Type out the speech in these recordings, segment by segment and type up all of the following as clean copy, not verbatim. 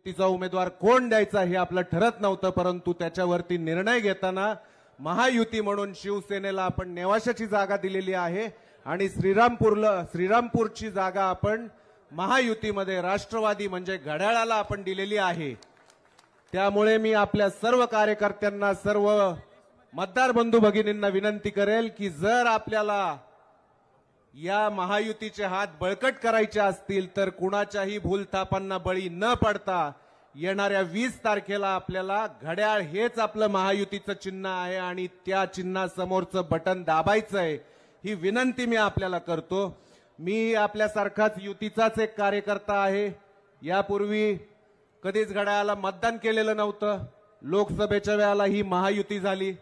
युतीचा उमेदवार कोण द्यायचा हे आपलं ठरत नव्हतं, परंतु त्याच्यावरती निर्णय घेताना महायुती म्हणून शिवसेनेला आपण नेवाशाची जागा दिलेली आहे आणि श्रीरामपूरची जागा आपण महायुतीमध्ये राष्ट्रवादी म्हणजे घड्याळाला आपण दिलेली आहे। त्यामुळे मी आपल्या सर्व कार्यकर्त्यांना, सर्व मतदार बंधू भगिनींना विनंती करेल की जर आपल्याला या महायुतीचे हात बळकट करायचे असतील तर कुणाच्याही भूलथापांना बळी न पडता येणाऱ्या 20 तारखेला आपल्याला घड्याळ हेच आपलं महायुतीचं चिन्ह आहे आणि त्या चिन्हासमोरचं बटन दाबायचं आहे, ही विनंती मी आपल्याला करतो। मी आपल्यासारखाच युतीचाच एक कार्यकर्ता आहे। यापूर्वी कधीच घड्याळाला मतदान केलेलं नव्हतं। लोकसभेच्या वेळेला ही महायुती झाली।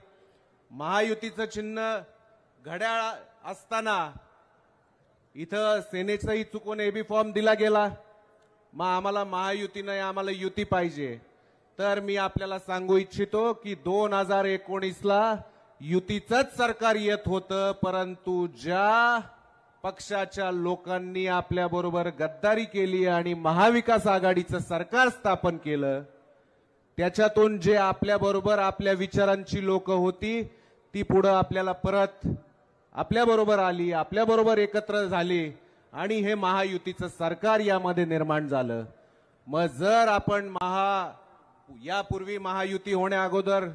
महायुतीचं चिन्ह घड्याळ असताना इथं सेनेचाही चुकून एबी फॉर्म दिला गेला, मग आम्हाला महायुती नाही, आम्हाला युती पाहिजे। तर मी आपल्याला सांगू इच्छितो की 2019ला युतीचंच सरकार येत होतं, परंतु ज्या पक्षाच्या लोकांनी आपल्याबरोबर गद्दारी केली आणि महाविकास आघाडीचं सरकार स्थापन केलं, त्याच्यातून जे आपल्याबरोबर आपल्या विचारांची लोक होती ती पुढे आपल्याला परत आपल्याबरोबर आली, आपल्याबरोबर एकत्र झाली आणि हे महायुतीचं सरकार यामध्ये निर्माण झालं। मग जर आपण यापूर्वी महायुती होण्या अगोदर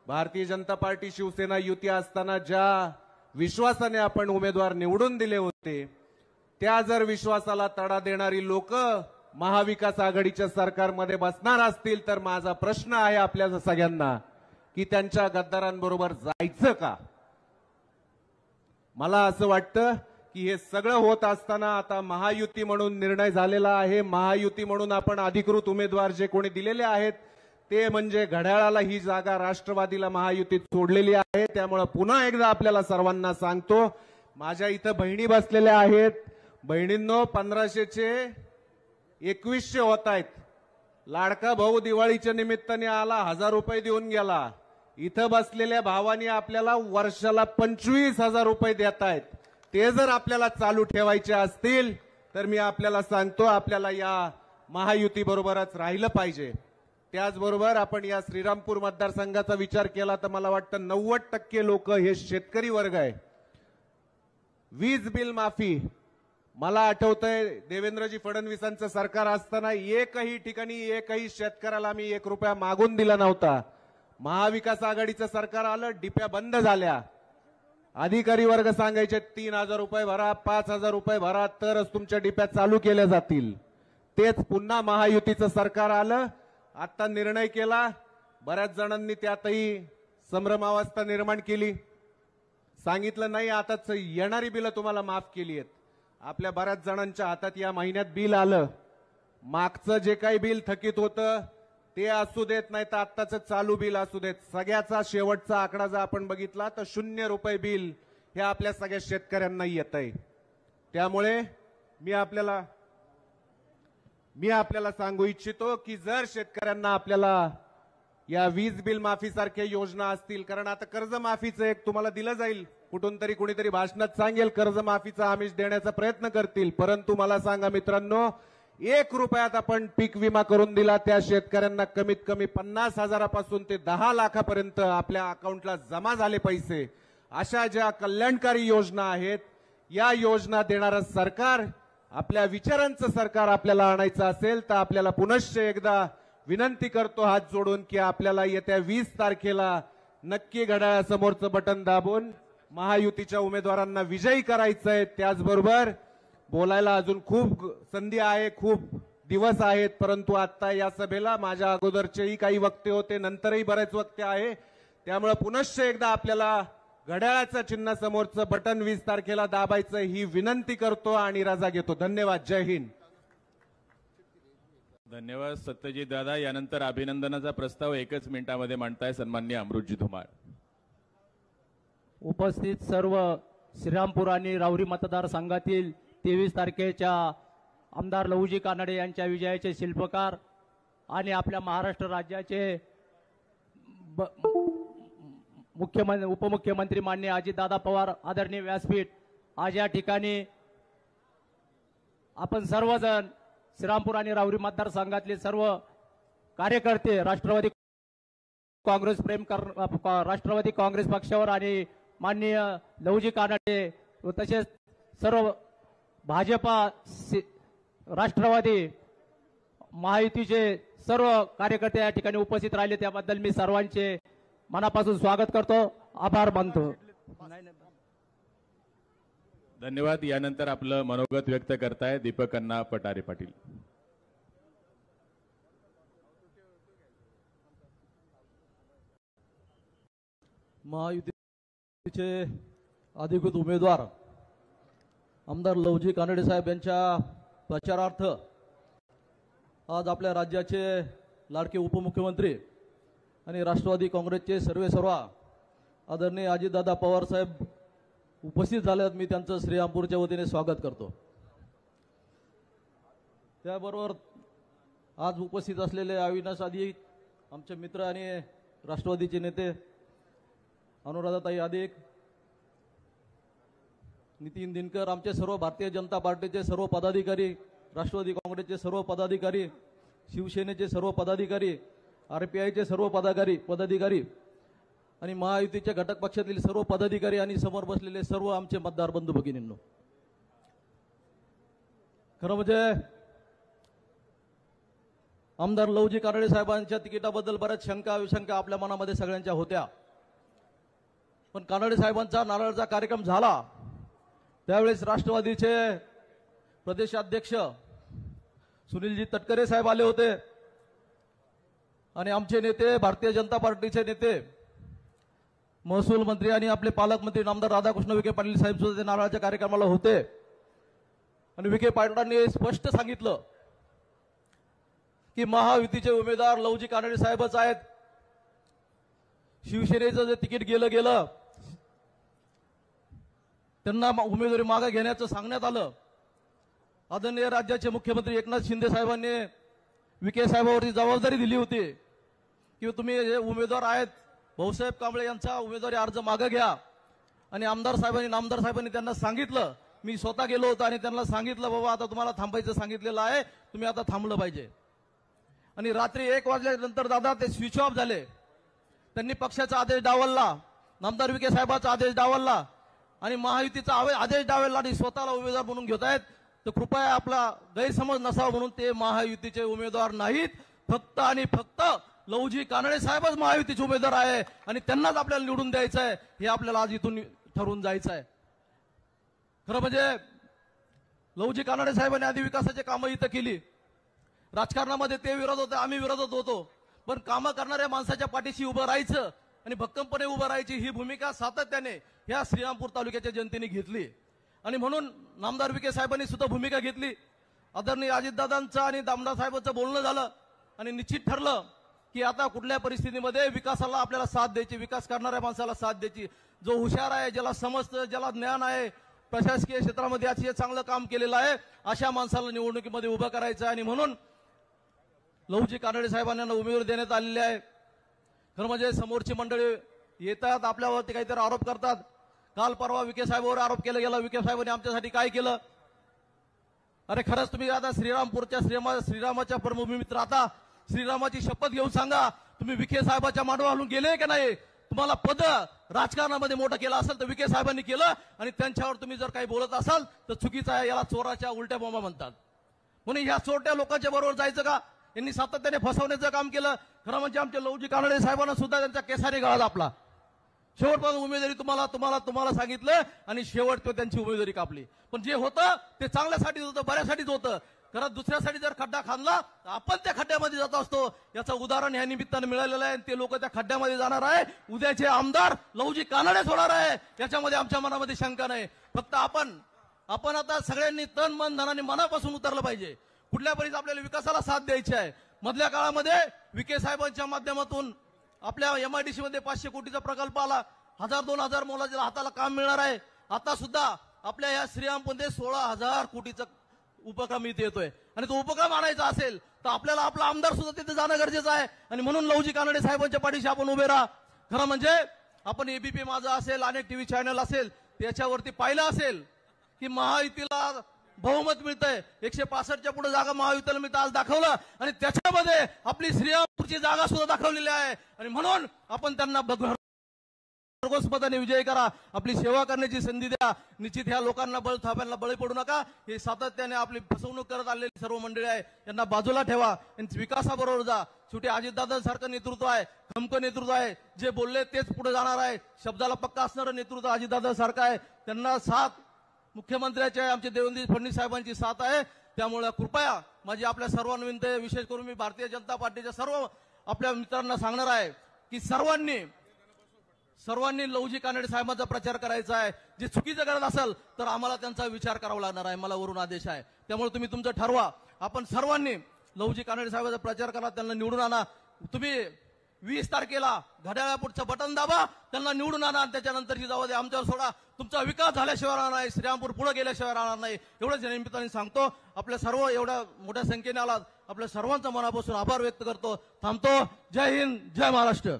भारतीय जनता पार्टी शिवसेना युती असताना ज्या विश्वासाने आपण उमेदवार निवडून दिले होते, त्या जर विश्वासाला तडा देणारी लोक महाविकास आघाडीच्या सरकारमध्ये बसणार असतील तर माझा प्रश्न आहे आपल्या सगळ्यांना की त्यांच्या गद्दारांबरोबर जायचं का? मला असं वाटतं की हे सगळं होत असताना आता महायुती म्हणून निर्णय झालेला आहे। महायुती म्हणून आपण अधिकृत उमेदवार जे कोणी दिलेले आहेत ते म्हणजे घड्याळाला ही जागा राष्ट्रवादीला महायुतीत सोडलेली आहे। त्यामुळे पुन्हा एकदा आपल्याला सर्वांना सांगतो, माझ्या इथं बहिणी बसलेल्या आहेत, बहिणींनो 1500चे 2100 होत आहेत। लाडका भाऊ दिवाळीच्या निमित्ताने आला, 1000 रुपये देऊन गेला। इथं बसलेल्या भावानी आपल्याला वर्षाला 25,000 रुपये देत आहेत। ते जर आपल्याला चालू ठेवायचे असतील तर मी आपल्याला सांगतो आपल्याला या महायुती बरोबरच राहिलं पाहिजे। त्याचबरोबर आपण या श्रीरामपूर मतदारसंघाचा विचार केला तर मला वाटतं 90% लोक हे शेतकरी वर्ग आहे। वीज बिल माफी, मला आठवतंय देवेंद्रजी फडणवीसांचं सरकार असताना एकही ठिकाणी एकही शेतकऱ्याला मी 1 रुपया मागून दिला नव्हता। महाविकास आघाडीचं सरकार आलं, डिप्या बंद झाल्या। अधिकारी वर्ग सांगायचे 3000 रुपये भरा, 5000 रुपये भरा तरच तुमच्या डिप्या चालू केल्या जातील। तेच पुन्हा महायुतीचं सरकार आलं, आता निर्णय केला, बऱ्याच जणांनी त्यातही संभ्रमावस्था निर्माण केली, सांगितलं नाही आताच येणारी बिलं तुम्हाला माफ केली आहेत। आपल्या बऱ्याच जणांच्या हातात या महिन्यात बिल आलं, मागचं जे काही बिल थकीत होतं ते असू देत, नाही तर आत्ताचं चालू बिल असू देत, सगळ्याचा शेवटचा आकडा जर आपण बघितला तर 0 रुपये बिल हे आपल्या सगळ्या शेतकऱ्यांना येत आहे। त्यामुळे मी आपल्याला सांगू इच्छितो की जर शेतकऱ्यांना आपल्याला या वीज बिल माफी सारख्या योजना असतील, कारण आता कर्जमाफीचं एक तुम्हाला दिलं जाईल, कुठून तरी कुणीतरी भाषणात सांगेल कर्जमाफीचा आमिष देण्याचा प्रयत्न करतील, परंतु मला सांगा मित्रांनो, 1 रुपयात आपण पीक विमा करून दिला, त्या शेतकऱ्यांना कमीत कमी 50,000पासून ते 10 लाखापर्यंत आपल्या अकाउंटला जमा झाले पैसे। अशा ज्या कल्याणकारी योजना आहेत, या योजना देणारं सरकार, आपल्या विचारांचं सरकार आपल्याला आणायचं असेल तर आपल्याला पुनश्च एकदा विनंती करतो हात जोडून की आपल्याला येत्या 20 तारखेला नक्की घड्याळासमोरचं बटन दाबून महायुतीच्या उमेदवारांना विजयी करायचंय। त्याचबरोबर बोलायला अजून खूप संधी आहे, खूप दिवस आहेत, परंतु आता या सभेला माझ्या अगोदरचेही काही वक्ते होते, नंतरही बरेच वक्ते आहे, त्यामुळे पुनश्च एकदा आपल्याला घड्याळाच्या चिन्ह समोरचं बटन 20 तारखेला दाबायचं ही विनंती करतो आणि रजा घेतो। धन्यवाद, जय हिंद। धन्यवाद सत्यजित दादा। यानंतर अभिनंदनाचा प्रस्ताव 1 मिनिटामध्ये मांडताय सन्माननीय अमृतजी धुमाळ। उपस्थित सर्व श्रीरामपूर आणि राहुरी मतदारसंघातील 23 तारखेच्या आमदार लहुजी कानडे यांच्या विजयाचे शिल्पकार आणि आपल्या महाराष्ट्र राज्याचे उपमुख्यमंत्री माननीय अजितदादा पवार आदरणीय व्यासपीठ, आज या ठिकाणी आपण सर्वजण श्रीरामपूर आणि राहुरी मतदारसंघातले सर्व कार्यकर्ते राष्ट्रवादी काँग्रेस पक्षावर आणि माननीय लहुजी कानडे व तसेच सर्व भाजपा राष्ट्रवादी महायुतीचे सर्व कार्यकर्ते या ठिकाणी उपस्थित राहिले त्याबद्दल मी सर्वांचे मनापासून स्वागत करतो, आभार मानतो. धन्यवाद. यानंतर आपलं मनोगत व्यक्त करताय दीपक अण्णा पटारे पाटील. महायुतीचे अधिकृत उमेदवार आमदार लहुजी कानडे साहेब यांच्या प्रचारार्थ आज आपल्या राज्याचे लाडके उपमुख्यमंत्री आणि राष्ट्रवादी काँग्रेसचे सर्वेसर्वा आदरणीय अजितदादा पवार साहेब उपस्थित झाल्यात. मी त्यांचं श्रीरामपूरच्या वतीने स्वागत करतो. त्याबरोबर आज उपस्थित असलेले अविनाश आदी आमचे मित्र आणि राष्ट्रवादीचे नेते अनुराधाताई आदिक, नितीन दिनकर, आमचे सर्व भारतीय जनता पार्टीचे सर्व पदाधिकारी, राष्ट्रवादी काँग्रेसचे सर्व पदाधिकारी, शिवसेनेचे सर्व पदाधिकारी, आरपीआयचे सर्व पदाधिकारी आणि महायुतीच्या घटक पक्षातील सर्व पदाधिकारी आणि समोर बसलेले सर्व आमचे मतदार बंधू भगिनींनो, खरं म्हणजे आमदार लहुजी कानडे साहेबांच्या तिकिटाबद्दल बऱ्याच शंका विशंका आपल्या मनामध्ये सगळ्यांच्या होत्या. पण कानडे साहेबांचा नारळचा कार्यक्रम झाला त्यावेळेस राष्ट्रवादीचे प्रदेशाध्यक्ष सुनीलजी तटकरे साहेब आले होते आणि आमचे नेते, भारतीय जनता पार्टीचे नेते, महसूल मंत्री आणि आपले पालकमंत्री नामदार राधाकृष्ण विखे पाटील साहेब सुद्धा नारळाच्या कार्यक्रमाला होते. आणि विखे पाटलांनी स्पष्ट सांगितलं की महायुतीचे उमेदवार लहुजी कानडे साहेबच आहेत. शिवसेनेचं जे तिकीट गेलं त्यांना उमेदवारी मागे घेण्याचं सांगण्यात आलं. आदरणीय राज्याचे मुख्यमंत्री एकनाथ शिंदे साहेबांनी विखे साहेबांवरती जबाबदारी दिली होती की तुम्ही जे उमेदवार आहेत भाऊसाहेब कांबळे यांचा उमेदवारी अर्ज मागे घ्या. आणि नामदार साहेबांनी त्यांना सांगितलं, मी स्वतः गेलो होतो आणि त्यांना सांगितलं, बाबा आता तुम्हाला थांबायचं सांगितलेलं आहे, तुम्ही आता थांबलं पाहिजे. आणि रात्री 1 वाजल्यानंतर दादा ते स्विच ऑफ झाले. त्यांनी पक्षाचा आदेश डावलला, नामदार विखे साहेबांचा आदेश डावलला आणि महायुतीचा आदेश डावलला आणि स्वतःला उमेदवार म्हणून घेत आहेत. तर कृपया आपला गैरसमज नसावा म्हणून ते महायुतीचे उमेदवार नाहीत. फक्त आणि फक्त लहुजी कानडे साहेबच महायुतीचे उमेदवार आहे आणि त्यांनाच आपल्याला निवडून द्यायचं आहे, हे आपल्याला आज इथून ठरवून जायचं आहे. खरं म्हणजे लहुजी कानडे साहेबांनी आधी विकासाची कामं इथं केली. राजकारणामध्ये ते विरोध होते, आम्ही विरोधात होतो, पण कामं करणाऱ्या माणसाच्या पाठीशी उभं राहायचं आणि भक्कमपणे उभं राहायची ही भूमिका सातत्याने या श्रीरामपूर तालुक्याच्या जनतेने घेतली. आणि म्हणून नामदार विखे साहेबांनी सुद्धा भूमिका घेतली. आदरणीय अजितदादांचं आणि दामदार साहेबांचं बोलणं झालं आणि निश्चित ठरलं की आता कुठल्या परिस्थितीमध्ये विकासाला आपल्याला साथ द्यायची, विकास करणाऱ्या माणसाला साथ द्यायची. जो हुशार आहे, ज्याला समजतं, ज्याला ज्ञान आहे, प्रशासकीय क्षेत्रामध्ये अतिशय चांगलं काम केलेलं आहे, अशा माणसाला निवडणुकीमध्ये उभं करायचं आहे. आणि म्हणून लहुजी कानडे साहेबांना उमेदवारी देण्यात आलेली आहे. खरं म्हणजे समोरची मंडळी येतात आपल्यावरती काहीतरी आरोप करतात. काल परवा विखे साहेबांवर आरोप केला गेला, विखे साहेबांनी आमच्यासाठी काय केलं. अरे खरंच तुम्ही आता श्रीरामपूरच्या श्रीरामाच्या प्रभूमीत राहता, श्रीरामाची शपथ घेऊन सांगा, तुम्ही विखे साहेबाच्या मांडवा घालून गेले की नाही. तुम्हाला पद राजकारणामध्ये मोठं केलं असेल तर विखे साहेबांनी केलं आणि त्यांच्यावर तुम्ही जर काही बोलत असाल तर चुकीचं आहे. याला चोराच्या उलट्या बोंबा म्हणतात. म्हणून ह्या चोरट्या लोकांच्या बरोबर जायचं का. यांनी सातत्याने फसवण्याचं काम केलं. खरं म्हणजे आमचे लहुजी कानडे साहेबांना सुद्धा त्यांच्या केसाने गळा दाबला. शेवटपर्यंत उमेदवारी तुम्हाला सांगितलं आणि शेवट तो त्यांची उमेदवारी कापली. पण जे होतं ते चांगल्यासाठीच होतं, बऱ्यासाठीच होतं. खरं दुसऱ्यासाठी जर खड्डा खांदला तर आपण त्या खड्ड्यामध्ये जात असतो. याचं उदाहरण ह्या निमित्तानं मिळालेलं आहे. ते लोक त्या खड्ड्यामध्ये जाणार आहे. उद्याचे आमदार लहुजी कानडेच होणार आहे, याच्यामध्ये आमच्या मनामध्ये शंका नाही. फक्त आपण आता सगळ्यांनी तन मन धनाने मनापासून उतरलं पाहिजे. कुठल्या परिस्थितीत आपल्याला विकासाला साथ द्यायची आहे. मधल्या काळामध्ये विखे साहेबांच्या माध्यमातून आपल्या MIDC मध्ये 500 कोटीचा प्रकल्प आला. 1000-2000 मुलाच्या हाताला काम मिळणार आहे. आता सुद्धा आपल्या या श्रीरामपूरमध्ये 16,000 कोटीचा उपक्रम इथे येतोय. आणि तो उपक्रम आणायचा असेल तर आपल्याला आपला आमदार सुद्धा तिथे जाणं गरजेचं आहे. आणि म्हणून लहुजी कानडे साहेबांच्या पाठीशी आपण उभे राहा. खरं म्हणजे आपण ABP माझा असेल, अनेक टीव्ही चॅनल असेल, त्याच्यावरती पाहिलं असेल की महायुतीला बहुमत मिळतंय. 165च्या पुढे जागा महायुतीला मिळतं आज दाखवलं. आणि त्याच्यामध्ये आपली श्रीराम श्रीरामपूरची जागा सुद्धा दाखवलेली आहे आणि म्हणून आपण त्यांना भरघोस मताने विजय करा, आपली सेवा करण्याची संधी द्या. निश्चित ह्या लोकांना थाप्यांना बळी पडू नका. हे सातत्याने आपली फसवणूक करत आलेली सर्व मंडळी आहे, यांना बाजूला ठेवा, विकासाबरोबर जा. शेवटी अजितदादा सारखं नेतृत्व आहे, खमकं नेतृत्व आहे, जे बोलले तेच पुढे जाणार आहे, शब्दाला पक्का असणारं नेतृत्व अजितदादा सारखं आहे. त्यांना साथ मुख्यमंत्र्याचे आमचे देवेंद्र फडणवीस साहेबांची साथ आहे. त्यामुळे कृपया माझी आपल्या सर्वांना विनंती आहे, विशेष करून मी भारतीय जनता पार्टीच्या सर्व आपल्या मित्रांना सांगणार आहे की सर्वांनी लहुजी कानडे साहेबांचा प्रचार करायचा आहे. जे चुकीचं करत असेल तर आम्हाला त्यांचा विचार करावा लागणार आहे, मला वरून आदेश आहे. त्यामुळे तुम्ही तुमचं ठरवा. आपण सर्वांनी लहुजी कानडे साहेबांचा प्रचार करा, त्यांना निवडून आणा. तुम्ही 20 तारखेला घड्याळापुढचं बटन दाबा, त्यांना निवडून आणा. त्याच्यानंतरची जाऊ दे आमच्यावर सोडा. तुमचा विकास झाल्याशिवाय राहणार नाही, श्रीरामपूर पुढे गेल्याशिवाय राहणार नाही, एवढंच या निमित्ताने सांगतो. आपल्या सर्व एवढ्या मोठ्या संख्येने आलात, आपल्या सर्वांचा मनापासून आभार व्यक्त करतो. थांबतो. जय हिंद, जय महाराष्ट्र.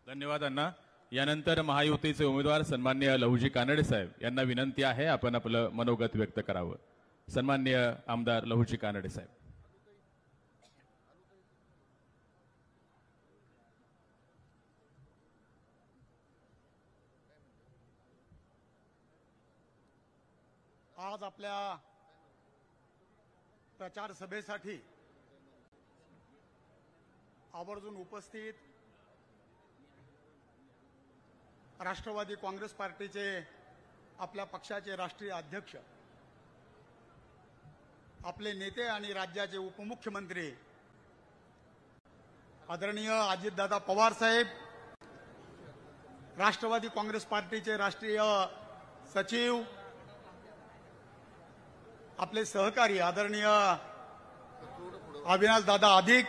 धन्यवाद अण्णा. यानंतर महायुतीचे उमेदवार सन्माननीय लहुजी कानडे साहेब यांना विनंती आहे आपण आपलं मनोगत व्यक्त करावं. सन्माननीय आमदार लहुजी कानडे साहेब. आज आपल्या प्रचार सभेसाठी आवर्जून उपस्थित राष्ट्रवादी काँग्रेस पार्टीचे आपल्या पक्षाचे राष्ट्रीय अध्यक्ष, आपले नेते आणि राज्याचे उपमुख्यमंत्री आदरणीय अजितदादा पवार साहेब, राष्ट्रवादी काँग्रेस पार्टीचे राष्ट्रीय सचिव, आपले सहकारी आदरणीय अविनाश दादा अधिक,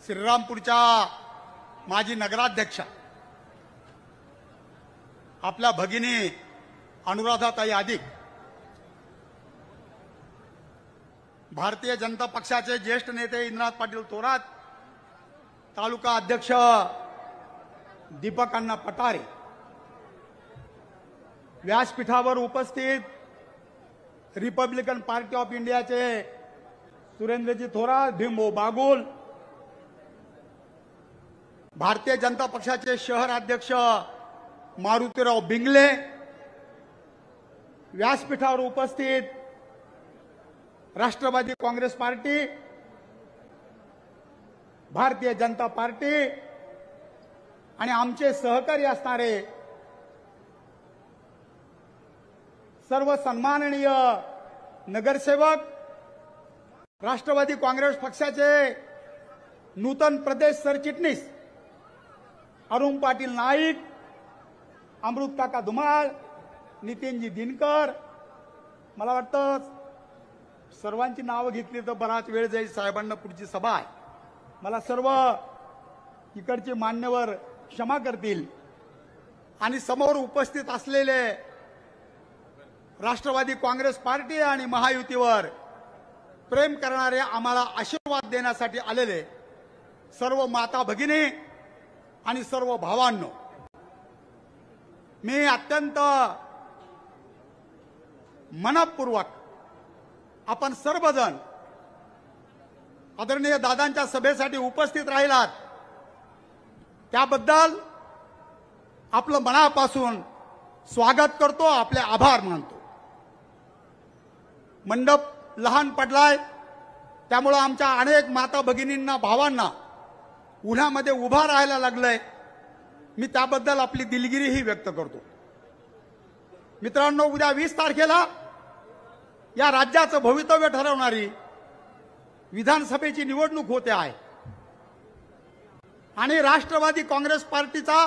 श्रीरामपूरच्या माजी नगराध्यक्षा आपल्या भगिनी अनुराधाताई अधिक, भारतीय जनता पक्षाचे ज्येष्ठ नेते इंद्रनाथ पाटील थोरात, तालुका अध्यक्ष दीपक अण्णा पटारे, व्यासपीठावर उपस्थित रिपब्लिकन पार्टी ऑफ इंडियाचे सुरेंद्रजी थोरात, भीमभाऊ बागुल, भारतीय जनता पक्षाचे शहर अध्यक्ष मारुतीराव बिंगले, व्यासपीठावर उपस्थित राष्ट्रवादी काँग्रेस पार्टी, भारतीय जनता पार्टी आणि आमचे सहकारी असणारे सर्व सन्माननीय नगरसेवक, राष्ट्रवादी काँग्रेस पक्षाचे नूतन प्रदेश सरचिटणीस अरुण पाटील नाईक, अमृत काका धुमाळ, नितीनजी दिनकर, मला वाटतं सर्वांची नावं घेतली तर बराच वेळ जाईल, साहेबांना पुढची सभा आहे. मला सर्व इकडचे मान्यवर क्षमा करतील. आणि समोर उपस्थित असलेले राष्ट्रवादी काँग्रेस पार्टी आणि महायुतीवर प्रेम करणारे, आम्हाला आशीर्वाद देण्यासाठी आलेले सर्व माता भगिनी आणि सर्व भावांनो, मी अत्यंत मनपूर्वक आपण सर्वजण आदरणीय दादांच्या सभेसाठी उपस्थित राहिलात त्याबद्दल आपलं मनापासून स्वागत करतो, आपले आभार मानतो. मंडप लहान पडलाय त्यामुळे आमच्या अनेक माता भगिनींना भावांना उन्हामध्ये उभा राहायला लागलंय. मी त्याबद्दल आपली दिलगिरीही व्यक्त करतो. मित्रांनो, उद्या 20 तारखेला या राज्याचं भवितव्य ठरवणारी विधानसभेची निवडणूक होते आहे आणि राष्ट्रवादी काँग्रेस पार्टीचा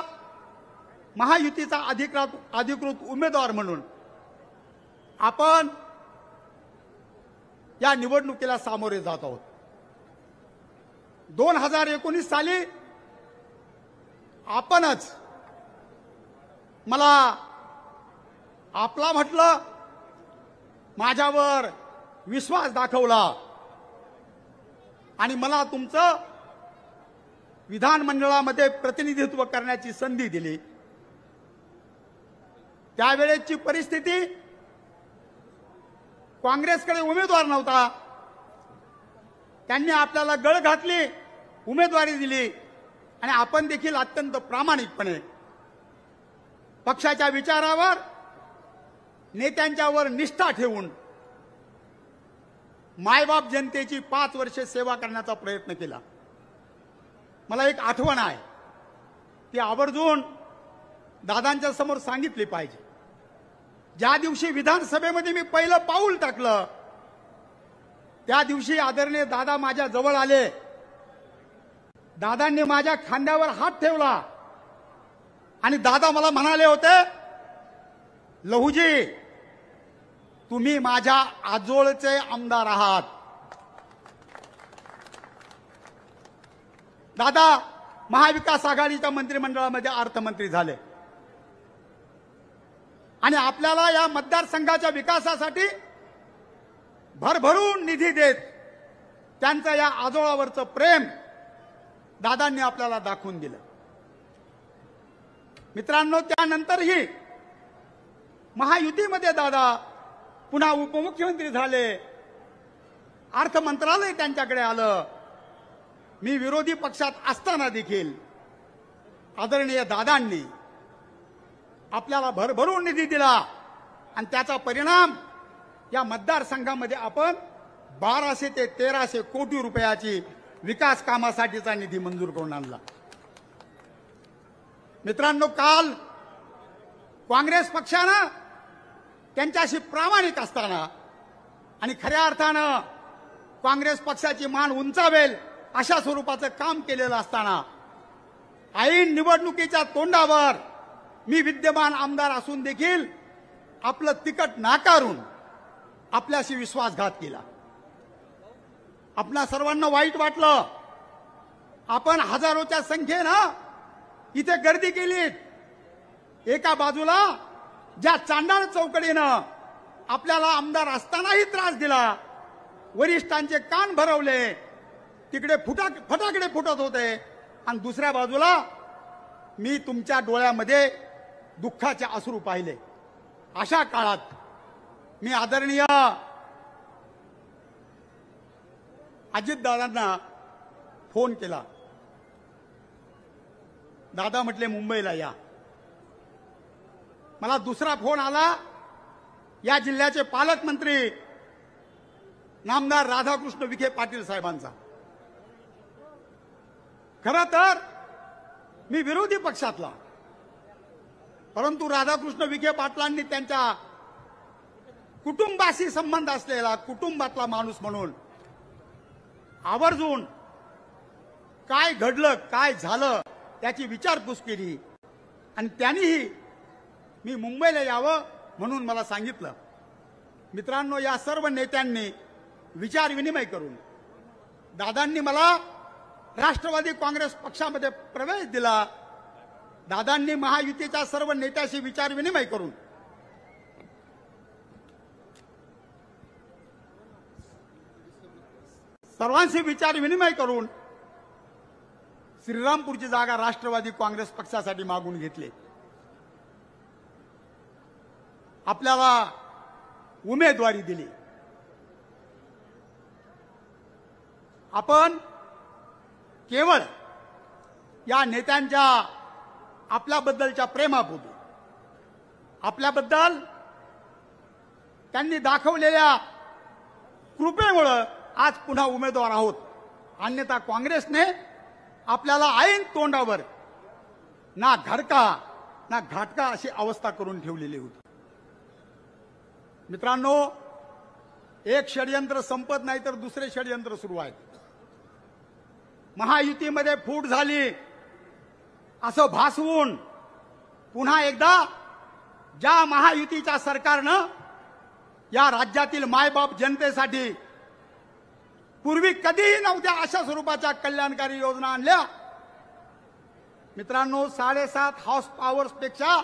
महायुतीचा अधिकृत उमेदवार म्हणून आपण या निवडणुकीला सामोरे जात आहोत. 2019 साली आपणच मला आपला म्हटलं, माझ्यावर विश्वास दाखवला आणि मला तुमचं विधानमंडळामध्ये प्रतिनिधित्व करण्याची संधी दिली. त्यावेळेची परिस्थिती, काँग्रेसकडे उमेदवार नव्हता, त्यांनी आपल्याला गळ घातली, उमेदवारी दिली आणि आपण देखील अत्यंत प्रामाणिकपणे पक्षाच्या विचारावर, नेत्यांच्यावर निष्ठा ठेवून मायबाप जनतेची 5 वर्षे सेवा करण्याचा प्रयत्न केला. मला एक आठवण आहे, ती आवर्जून दादांच्या समोर सांगितली पाहिजे. ज्या दिवशी विधानसभेमध्ये मी पहिलं पाऊल टाकलं, त्या दिवशी आदरणीय दादा माझ्या जवळ आले. दादांनी माझ्या खांद्यावर हात ठेवला आणि दादा मला म्हणाले होते, लहूजी तुम्ही माझ्या आजोळचे आमदार आहात. दादा महाविकास आघाडीच्या मंत्रिमंडळामध्ये अर्थमंत्री झाले आणि आपल्याला या मतदारसंघाच्या विकासासाठी भरभरून निधी देत त्यांचं या आजोळावरचं प्रेम दादांनी आपल्याला दाखवून दिलं. मित्रांनो, त्यानंतरही महायुतीमध्ये दादा पुन्हा उपमुख्यमंत्री झाले, अर्थ मंत्रालय त्यांच्याकडे आलं. मी विरोधी पक्षात असताना देखील आदरणीय दादांनी आपल्याला भरभरून निधी दिला आणि त्याचा परिणाम या मतदारसंघामध्ये आपण 1200 ते 1300 कोटी रुपयाची विकास कामासाठीचा निधी मंजूर करून आणला. मित्रांनो, काल काँग्रेस पक्षानं त्यांच्याशी प्रामाणिक असताना आणि खऱ्या अर्थानं काँग्रेस पक्षाची मान उंचावेल अशा स्वरूपाचं काम केलेलं असताना ऐन निवडणुकीच्या तोंडावर मी विद्यमान आमदार असून देखील आपलं तिकीट नाकारून आपल्याशी विश्वासघात केला. आपणा सर्वांना वाईट वाटलं. आपण हजारोच्या संख्येनं इथे गर्दी केली. एका बाजूला ज्या चांडाळ चौकडीनं आपल्याला आमदार असतानाही त्रास दिला, वरिष्ठांचे कान भरवले, तिकडे फटाकडे फुटत होते, आणि दुसऱ्या बाजूला मी तुमच्या डोळ्यामध्ये दुःखाचे अश्रू पाहिले. अशा काळात मी आदरणीय अजितदादांना फोन केला. दादा म्हटले मुंबईला या. मला दुसरा फोन आला या जिल्ह्याचे पालकमंत्री नामदार राधाकृष्ण विखे पाटील साहेबांचा. खरं तर मी विरोधी पक्षातला, परंतु राधाकृष्ण विखे पाटलांनी त्यांच्या कुटुंबाशी संबंध असलेला कुटुंबातला माणूस म्हणून आवर्जून काय घडलं, काय झालं त्याची विचारपूस केली आणि त्यांनीही मी मुंबईला यावं म्हणून मला सांगितलं. मित्रांनो, या सर्व नेत्यांनी विचार विनिमय करून दादांनी मला राष्ट्रवादी काँग्रेस पक्षामध्ये प्रवेश दिला. दादांनी महायुतीच्या सर्व नेत्याशी विचार विनिमय करून सर्वांशी विचार विनिमय करून श्रीरामपूरची जागा राष्ट्रवादी काँग्रेस पक्षासाठी मागून घेतली. आपल्याला उमेदवारी दिली. आपण केवळ या नेत्यांच्या आपल्याबद्दलच्या प्रेमापोटी, आपल्याबद्दल त्यांनी दाखवलेल्या कृपेमुळे आज पुन्हा उमेदवार आहोत. अन्यथा काँग्रेसने आपल्याला ऐन तोंडावर ना घरका ना घाटका अशी अवस्था करून ठेवलेली होती. मित्रांनो, एक षडयंत्र संपत नाही तर दुसरे षडयंत्र सुरू आहेत. महायुतीमध्ये फूट झाली असं भासवून पुन्हा एकदा ज्या महायुतीच्या सरकारनं या राज्यातील मायबाप जनतेसाठी पूर्वी कधीही नव्हत्या अशा स्वरूपाच्या कल्याणकारी योजना आणल्या. मित्रांनो, 7.5 हॉर्स पॉवर्स पेक्षा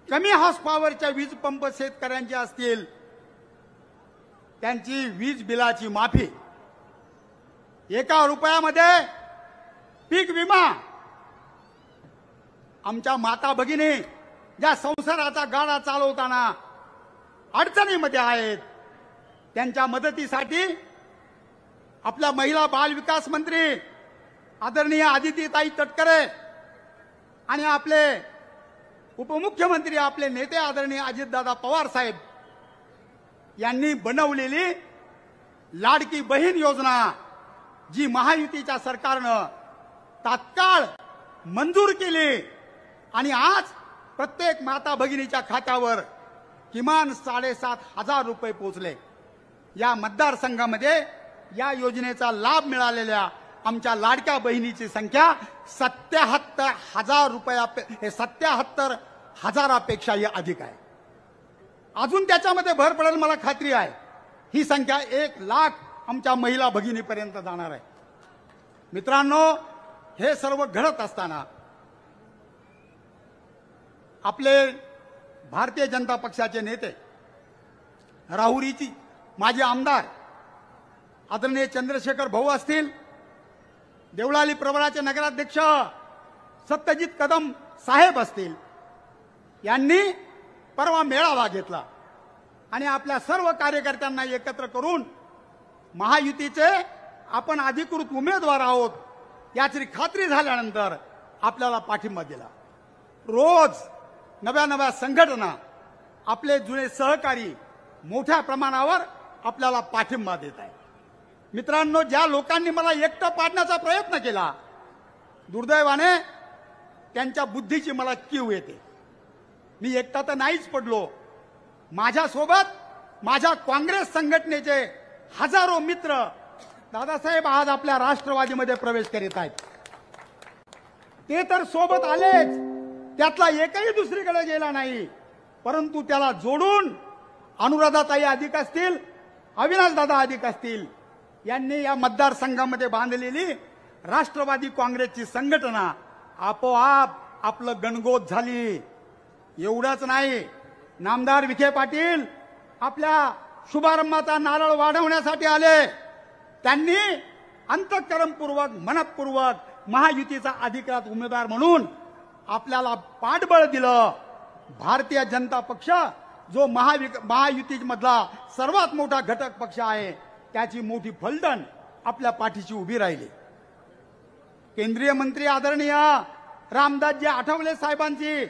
कमी हॉर्स पॉवरच्या वीज पंप शेतकऱ्यांचे असतील त्यांची वीज बिलाची माफी, 1 रुपयामध्ये पीक विमा, आमच्या माता भगिनी ज्या संसाराचा गाडा चालवताना अडचणीमध्ये आहेत त्यांच्या मदतीसाठी आपल्या महिला बाल विकास मंत्री आदरणीय आदितीताई तटकरे आणि आपले उपमुख्यमंत्री आपले नेते आदरणीय अजितदादा पवार साहेब यांनी बनवलेली लाडकी बहीण योजना जी महायुतीच्या सरकारनं तात्काळ मंजूर केली आणि आज प्रत्येक माता भगिनीच्या खात्यावर किमान 7,500 रुपये पोहोचले। या मतदारसंघामध्ये या योजनेचा लाभ मिळालेल्या आमच्या लाडक्या बहिणीची संख्या 77,000पेक्षाही अधिक आहे। अजून त्याच्यामध्ये भर पडेल मला खात्री आहे। ही संख्या 1,00,000 आमच्या महिला भगिनीपर्यंत जाणार आहे। मित्रांनो, हे सर्व घडत असताना आपले भारतीय जनता पक्षाचे नेते राहुरीची माजी आमदार आदरणीय चंद्रशेखर भाऊ असतील, देवळाली प्रवराचे नगराध्यक्ष सत्यजित कदम साहेब असतील, यांनी परवा मेळावा घेतला आणि आपल्या सर्व कार्यकर्त्यांना एकत्र करून महायुतीचे आपण अधिकृत उमेदवार आहोत याची खात्री झाल्यानंतर आपल्याला पाठिंबा दिला। रोज नव्या नव्या संघटना, आपले जुने सहकारी मोठ्या प्रमाणावर आपल्याला पाठिंबा देत आहे। मित्रांनो, ज्या लोकांनी मला एकटं पाडण्याचा प्रयत्न केला, दुर्दैवाने त्यांच्या बुद्धीची मला कीव येते। मी एकटा तर नाहीच पडलो, माझ्यासोबत माझ्या काँग्रेस संघटनेचे हजारो मित्र दादासाहेब आज आपल्या राष्ट्रवादीमध्ये प्रवेश करीत आहेत। ते तर सोबत आलेच, त्यातला एकही दुसरीकडे गेला नाही, परंतु त्याला जोडून अनुराधाताई अधिक असतील, अविनाशदादा अधिक असतील, यांनी या मतदारसंघामध्ये बांधलेली राष्ट्रवादी काँग्रेसची संघटना आपोआप आपलं गणगोत झाली। एवढंच नाही, नामदार विखे पाटील आपल्या शुभारंभाचा नारळ वाढवण्यासाठी आले। त्यांनी अंतःकरणपूर्वक मनपूर्वक महायुतीचा अधिकृत उमेदवार म्हणून आपल्याला पाठबळ दिलं। भारतीय जनता पक्ष जो महायुतीमधला सर्वात मोठा घटक पक्ष आहे, त्याची मोठी फलटण आपल्या पाठीशी उभी राहिली। केंद्रीय मंत्री आदरणीय रामदासजी आठवले साहेबांची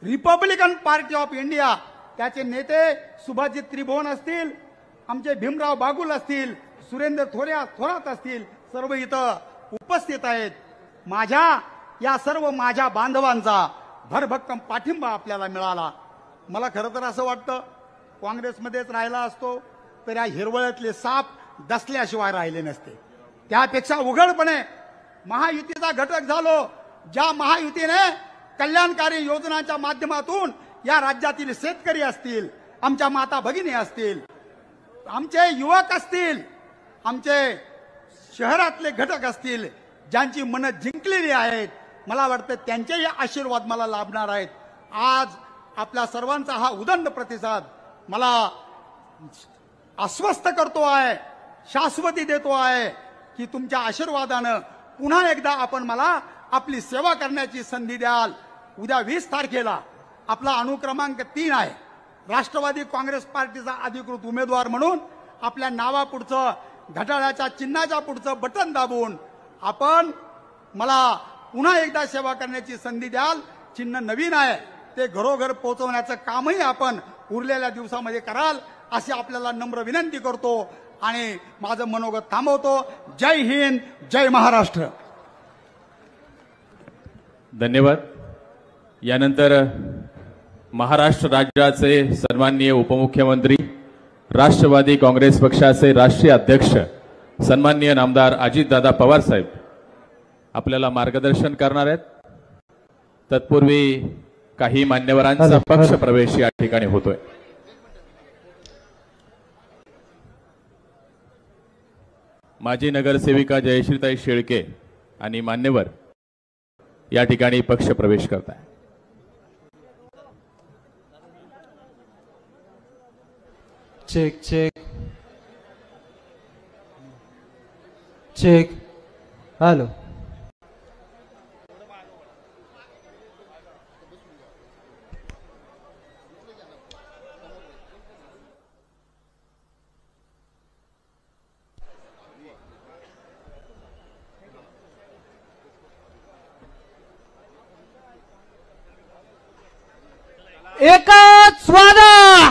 रिपब्लिकन पार्टी ऑफ इंडिया, त्याचे नेते सुभाषजी त्रिभुवन असतील, आमचे भीमराव बागुल असतील, सुरेंद्र थोरात असतील, सर्व इथं उपस्थित आहेत। या सर्व माझ्या बांधवांचा भरभक्कम पाठिंबा आपल्याला मिळाला। मला खरं तर असं वाटतं, काँग्रेसमध्येच राहिला असतो तर या हिरवळ्यातले साप दसल्याशिवाय राहिले नसते। त्यापेक्षा उघडपणे महायुतीचा घटक झालो। ज्या महायुतीने कल्याणकारी योजनांच्या माध्यमातून या राज्यातील शेतकरी असतील, आमच्या माता भगिनी असतील, आमचे युवक असतील, आमचे शहरातले घटक असतील, ज्यांची मनं जिंकलेली आहेत, मला वाटतं त्यांचेही आशीर्वाद मला लाभणार आहेत। आज आपल्या सर्वांचा हा उदंड प्रतिसाद मला आश्वस्त करतो आहे, शाश्वती देतो आहे की तुमच्या आशीर्वादानं पुन्हा एकदा आपण मला आपली सेवा करण्याची संधी द्याल। उद्या 20 तारखेला आपला अनुक्रमांक 3 आहे। राष्ट्रवादी काँग्रेस पार्टीचा अधिकृत उमेदवार म्हणून आपल्या नावापुढचं, घड्याळाच्या चिन्हाच्या पुढचं बटन दाबून आपण मला पुन्हा एकदा सेवा करण्याची संधी द्याल। चिन्ह नवीन आहे, ते घरोघर पोहोचवण्याचं कामही आपण उरलेल्या दिवसामध्ये कराल अशी आपल्याला नम्र विनंती करतो आणि माझं मनोगत थांबवतो। जय हिंद, जय महाराष्ट्र। धन्यवाद। यानंतर महाराष्ट्र राज्याचे सन्माननीय उपमुख्यमंत्री, राष्ट्रवादी काँग्रेस पक्षाचे राष्ट्रीय अध्यक्ष सन्माननीय नामदार अजितदादा पवार साहेब आपल्याला मार्गदर्शन करणार आहेत। तत्पूर्वी काही मान्यवरांचा पक्ष प्रवेश या ठिकाणी होतोय। माजी नगरसेविका जयश्रीताई शेळके आणि मान्यवर या ठिकाणी पक्ष प्रवेश करताय। Check check check, hello. एकच वादा,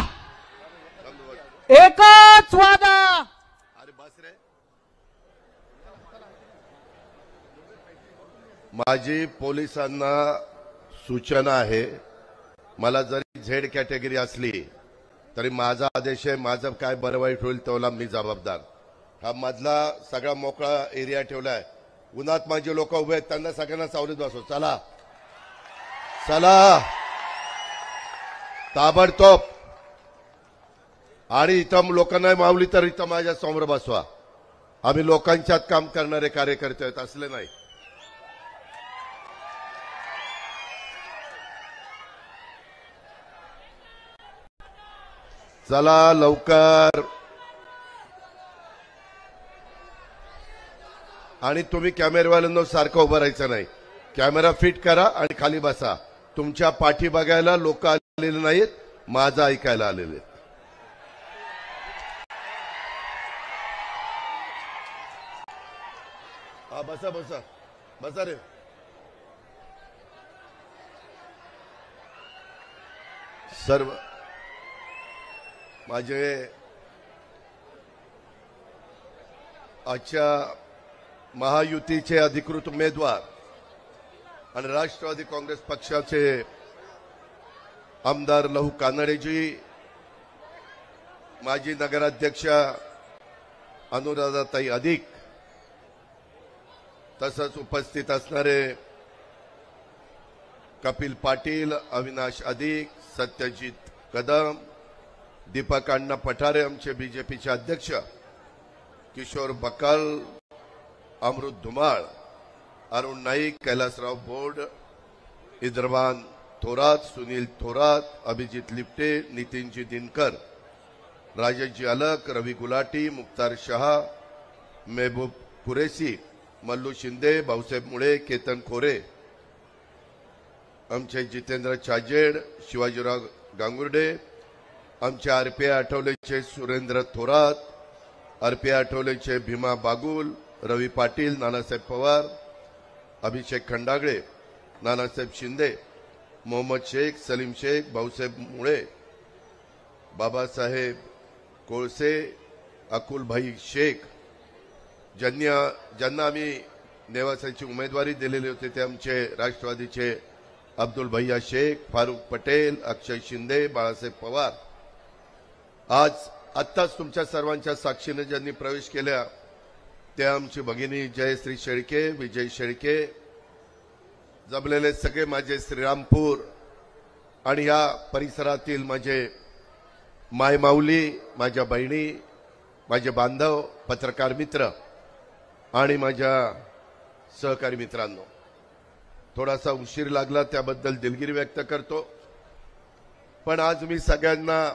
एकच वादा. अरे बस रे. माझी पोलिसांना सूचना आहे, मला जरी झेड कॅटेगरी असली तरी माझा आदेश आहे, माझं काय बरं वाईट होईल त्याला मी जबाबदार. हा मधला सगळा मोकळा एरिया ठेवलाय, उन्हात माझे लोक उभे आहेत, त्यांना सगळ्यांना सावलीत बसव. चला चला ताबडतोब. आणि इथं लोकांना मावली तर इथं माझ्या समोर बसवा. आम्ही लोकांच्यात काम करणारे कार्यकर्ते आहेत, असले नाही. चला लवकर. आणि तुम्ही कॅमेरावाल्यांना सारखं उभं राहायचं नाही, कॅमेरा फिट करा आणि खाली बसा. तुमच्या पाठी बघायला लोक आलेले नाहीत, माझं ऐकायला आलेले. हा बसा बसा बसा रे. सर्व माझे आजच्या महायुतीचे अधिकृत उमेदवार आणि राष्ट्रवादी काँग्रेस पक्षाचे आमदार लहू कानडेजी, माजी नगराध्यक्ष अनुराधाताई अधिक, तसंच उपस्थित असणारे कपिल पाटील, अविनाश अधिक, सत्यजित कदम, दीपक अण्णा पठारे आमचे बीजेपीचे अध्यक्ष, किशोर बकाल, अमृत धुमाळ, अरुण नाईक, कैलासराव बोर्ड, इद्रवान थोरात, सुनील थोरात, अभिजित लिप्टे, नितीनजी दिनकर, राजेशजी अलक, रवी गुलाटी, मुक्तार शहा, मेहबूब कुरेशी, मल्लू शिंदे, भाऊसाहेब मुळे, केतन खोरे, आमचे जितेंद्र चाजेड, शिवाजीराव गांगुर्डे, आमचे आरपीआय आठवलेचे सुरेंद्र थोरात, आरपीआय आठवलेचे भीमा बागुल, रवी पाटील, नानासाहेब पवार, अभिषेक खंडागळे, नानासाहेब शिंदे, मोहम्मद शेख, सलीम शेख, भाऊसाहेब मुळे, बाबासाहेब कोळसे, अकुलभाई शेख, ज्यांना आम्ही नेवासाची उमेदवारी दिलेली होती ते आमचे राष्ट्रवादीचे अब्दुल भैया शेख, फारुख पटेल, अक्षय शिंदे, बाळासाहेब पवार. आज आत्ताच तुमच्या सर्वांच्या साक्षीने ज्यांनी प्रवेश केला ते आमची भगिनी जयश्री शेळके, विजय शेळके, जमलेले सगळे माझे श्रीरामपूर आणि या परिसरातील माझे मायमाऊली, माझ्या बहिणी, माझे बांधव, पत्रकार मित्र आणि माझ्या सहकारी मित्रांनो, थोडासा उशीर लागला त्याबद्दल दिलगिरी व्यक्त करतो. पण आज मी सगळ्यांना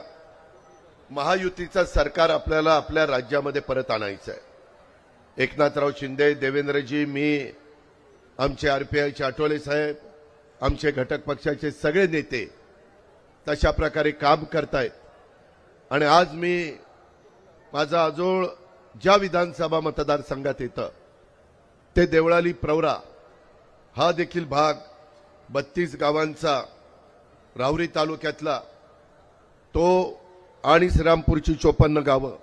महायुतीचं सरकार आपल्याला आपल्या राज्यामध्ये परत आणायचं आहे. एकनाथराव शिंदे, देवेंद्रजी, मी, आमचे आरपीआयचे आठवले साहेब, आमचे घटक पक्षाचे सगळे नेते तशा प्रकारे काम करतायत. आणि आज मी माझा आजोळ ज्या विधानसभा मतदारसंघात येतं ते देवळाली प्रवरा हा देखील भाग 32 गावांचा राहुरी तालुक्यातला तो आणि श्रीरामपूरची 54 गावं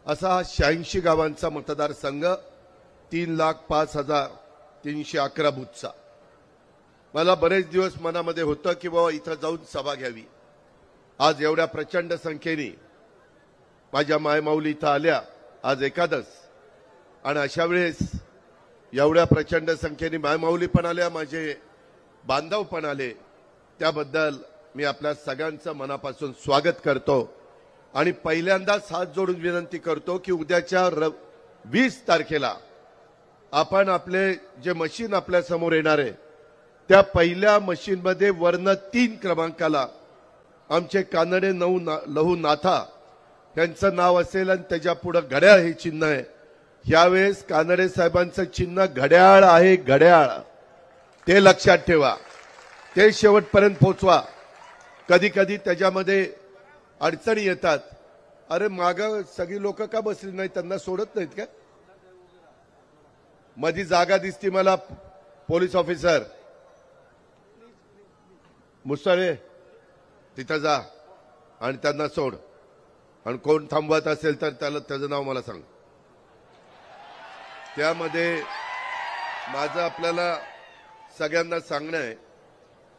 असा 86 गावांचा मतदारसंघ, 3,05,311 बूथचा. मला बरेच दिवस मनामध्ये होतं की बाबा इथं जाऊन सभा घ्यावी. आज एवढ्या प्रचंड संख्येने माझ्या मायमाऊली इथं आल्या, आज एकादश, आणि अशा वेळेस एवढ्या प्रचंड संख्येने मायमाऊली पण आल्या, माझे बांधव पण आले, त्याबद्दल मी आपल्या सगळ्यांचं मनापासून स्वागत करतो. आणि पहिल्यांदाच हात जोडून विनंती करतो की उद्याच्या 20 तारखेला आपण आपले जे मशीन आपल्या समोर येणार आहे त्या पहिल्या मशीनमध्ये वर्ण 3 क्रमांकाला आमचे कानडे लहू नाथा यांचं नाव असेल आणि त्याच्या पुढे घड्याळ हे चिन्ह आहे. यावेळेस कानडे साहेबांचं चिन्ह घड्याळ आहे, घड्याळ, ते लक्षात ठेवा, ते शेवटपर्यंत पोचवा. कधी कधी त्याच्यामध्ये अडचणी येतात. अरे माग सगळी लोक का बसली नाही, त्यांना सोडत नाहीत का? मधी जागा दिसती मला, पोलीस ऑफिसर मुसळे तिथं जा आणि त्यांना सोड, आणि कोण थांबवत असेल तर त्याचं नाव मला सांग. त्यामध्ये माझं आपल्याला सगळ्यांना सांगणं आहे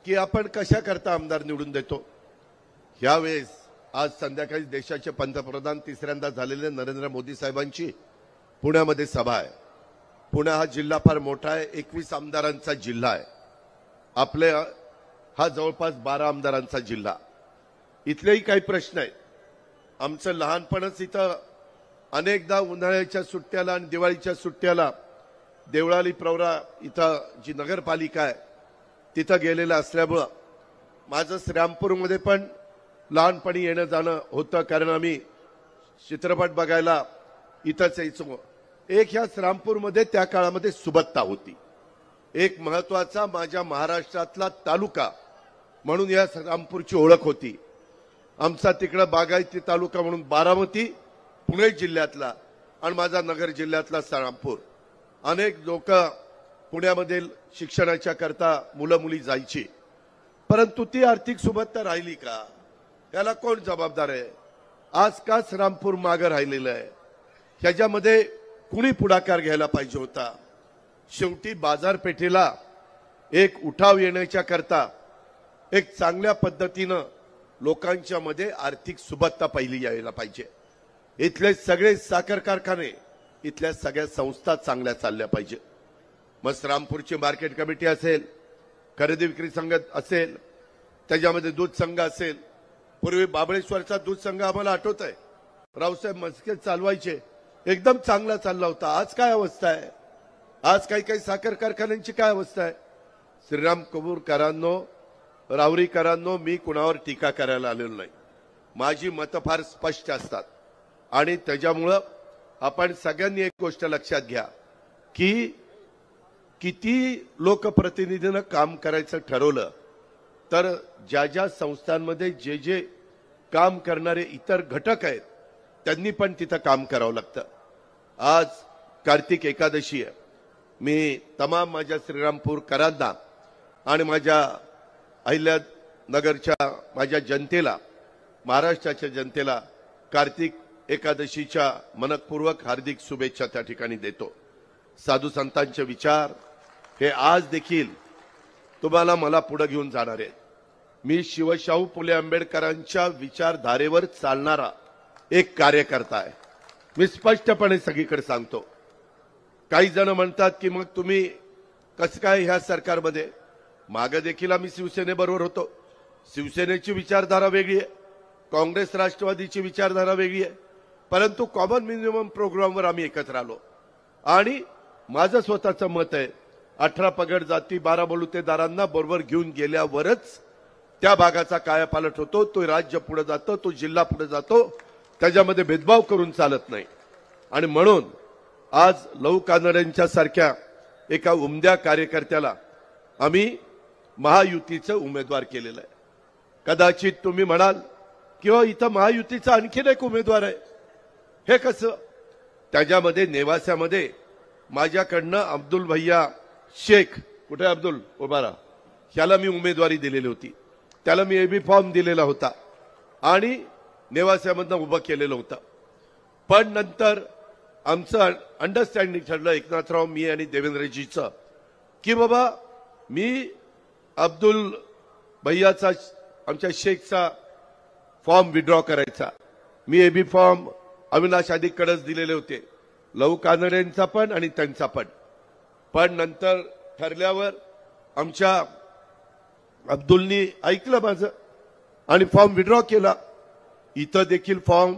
की आपण कशा करता आमदार निवडून देतो. यावेळेस आज संध्याकाळी देशाचे पंतप्रधान तिसऱ्यांदा झालेले नरेंद्र मोदी साहेबांची पुण्यामध्ये सभा आहे. पुणे हा जिल्हा फार मोठा आहे, 21 आमदारांचा जिल्हा आहे. आपले हा जवळपास 12 आमदारांचा जिल्हा. इथलेही काही प्रश्न आहेत. आमचं लहानपणच इथं अनेकदा उन्हाळ्याच्या सुट्ट्याला आणि दिवाळीच्या सुट्ट्याला देवळाली प्रवरा इथं जी नगरपालिका आहे तिथं गेलेलं असल्यामुळं माझं श्रीरामपूरमध्ये पण लहानपणी येणं जाणं होतं, कारण आम्ही चित्रपट बघायला इथंच यायचो. एक ह्या श्रीरामपूरमध्ये त्या काळामध्ये सुबत्ता होती, एक महत्वाचा माझ्या महाराष्ट्रातला तालुका म्हणून या श्रीरामपूरची ओळख होती. आमचा तिकडं बागायती तालुका म्हणून बारामती पुणे जिल्ह्यातला आणि माझा नगर जिल्ह्यातला श्रीरामपूर. अनेक लोक पुण्यामधील शिक्षणाच्या करता मुलं मुली जायची, परंतु ती आर्थिक सुबत्ता राहिली का, याला कोण जबाबदार आहे. आज का श्रीरामपूर मागं राहिलेलं आहे, ह्याच्यामध्ये कुणी पुढाकार घ्यायला पाहिजे होता. शेवटी बाजारपेठेला एक उठाव येण्याच्या करता एक चांगल्या पद्धतीनं लोकांच्या मध्ये आर्थिक सुबत्ता पहिली यायला पाहिजे. इथले सगळे साखर कारखाने, इथल्या सगळ्या संस्था चांगल्या चालल्या पाहिजे. मग श्रीरामपूरची मार्केट कमिटी असेल, खरेदी विक्री संघ असेल, त्याच्यामध्ये दूध संघ असेल. पूर्वी बाबळेश्वरचा दूध संघ आम्हाला आठवत आहे, रावसाहेब मस्के चालवायचे, एकदम चांगला चालला होता. आज काय अवस्था आहे, आज काही काही साखर कारखान्यांची काय अवस्था आहे. श्रीराम कपूरकरांनो, रावरीकरांनो, मी कुणावर टीका करायला आलेलो नाही. माझी मतं फार स्पष्ट असतात आणि त्याच्यामुळं आपण सगळ्यांनी एक गोष्ट लक्षात घ्या की किती लोकप्रतिनिधीनं काम करायचं ठरवलं तर ज्या ज्या संस्थांमध्ये जे जे काम करणारे इतर घटक आहेत त्यांनी पण तिथं काम करावं लागतं. आज कार्तिक एकादशी आहे. मी तमाम माझ्या श्रीरामपूरकरांना आणि माझ्या अहिल्यानगरच्या माझ्या जनतेला, महाराष्ट्राच्या जनतेला कार्तिक एकादशीच्या मनपूर्वक हार्दिक शुभेच्छा त्या ठिकाणी देतो. साधू संतांचे विचार हे आज देखील तुम्हाला मला पुढे घेऊन जाणार आहेत. मी शिवशाहू फुले आंबेडकरांच्या विचारधारेवर चालणारा एक कार्यकर्ता आहे. मी स्पष्टपणे सगळीकडे सांगतो. काही जण म्हणतात की मग तुम्ही कसं काय ह्या सरकारमध्ये. मागे देखील आम्ही शिवसेनेबरोबर होतो. शिवसेनेची विचारधारा वेगळी आहे, काँग्रेस राष्ट्रवादीची विचारधारा वेगळी आहे, परंतु कॉमन मिनिमम प्रोग्रामवर आम्ही एकत्र आलो. आणि माझं स्वतःचं मत आहे, 18 पगड जाती 12 बलुतेदारांना बरोबर घेऊन गेल्यावरच त्या भागाचा कायापालट होतो. तो राज्य पुढे जातो, तो जिल्हा पुढे जातो, त्याच्यामध्ये भेदभाव करून चालत नाही. आणि म्हणून आज लहू कानड्यांच्या सारख्या एका उमद्या कार्यकर्त्याला आम्ही महायुतीचं उमेदवार केलेलं आहे. कदाचित तुम्ही म्हणाल किंवा इथं महायुतीचा आणखीन एक उमेदवार आहे, हे कसं. त्याच्यामध्ये नेवास्यामध्ये माझ्याकडनं अब्दुल भैया शेख, कुठे अब्दुल उभारा, ह्याला मी उमेदवारी दिलेली होती. त्याला मी एबी फॉर्म दिलेला होता आणि नेवास्यामधनं उभं केलेलं होतं. पण नंतर आमचं अंडरस्टँडिंग ठरलं एकनाथराव, मी आणि देवेंद्रजीचं, की बाबा मी अब्दुल भैयाचा, आमच्या शेखचा फॉर्म विड्रॉ करायचा. मी एबी फॉर्म अविनाश आदिकडेच दिलेले होते, लहू कानड्यांचा पण आणि त्यांचा पण. पण नंतर ठरल्यावर आमच्या अब्दुलनी ऐकलं माझं आणि फॉर्म विड्रॉ केला. इथं देखील फॉर्म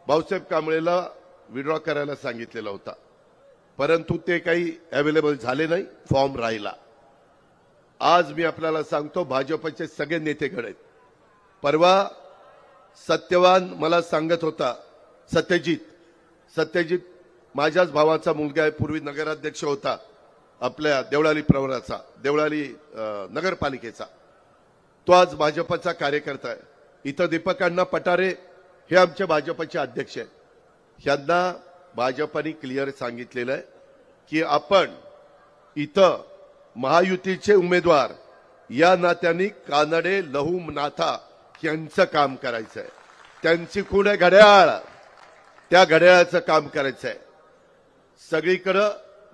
भाऊसाहेब कांबळेला विड्रॉ करायला सांगितलेला होता, परंतु ते काही अवेलेबल झाले नाही, फॉर्म राहिला. आज मी आपल्याला सांगतो, भाजपचे सगळे नेतेगण आहेत. परवा सत्यवान मला सांगत होता, सत्यजित माझ्याच भावाचा मुलगा आहे, पूर्वी नगराध्यक्ष होता आपल्या देवळाली प्रवराचा, देवळाली नगरपालिकेचा. तो आज भाजपचा कार्यकर्ता आहे. इथं दीपक अण्णा पटारे हे आमचे भाजपचे अध्यक्ष आहेत. यांना भाजपने क्लिअर सांगितलेलं आहे की आपण इथं महायुतीचे उमेदवार या नात्याने कानडे, लहू, नाथा यांचं काम करायचं आहे. त्यांची खूण आहे घड्याळ, त्या घड्याळाचं काम करायचं आहे. सगळीकडं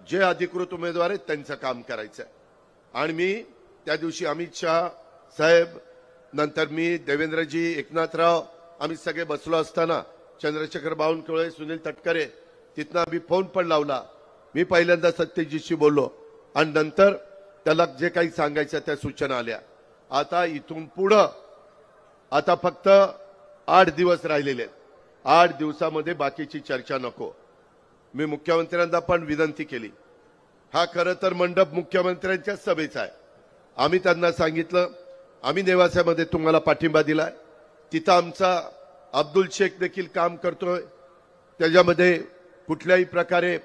जे अधिकृत उमेदवार आहेत त्यांचं काम करायचं आहे. आणि मी त्या दिवशी अमित शहा साहेब, नंतर मी, देवेंद्रजी, एकनाथराव, आम्ही सगळे बसलो असताना चंद्रशेखर बावनकुळे, सुनील तटकरे, तिथनं आम्ही फोन पण लावला. मी पहिल्यांदा सत्यजितशी बोललो आणि नंतर त्याला जे काही सांगायचं त्या सूचना आल्या. आता इथून पुढं आता फक्त 8 दिवस राहिलेले आहेत. 8 दिवसामध्ये बाकीची चर्चा नको. मी मुख्यमंत्र्यांना पण विनंती केली. हा खरं तर मंडप मुख्यमंत्र्यांच्या सभेचा आहे. आम्ही त्यांना सांगितलं आम्ही नेवासामध्ये तुम्हाला पाठिंबा दिलाय, तिथं आमचा अब्दुल शेख देखील काम करतोय, त्याच्यामध्ये कुठल्याही प्रकारे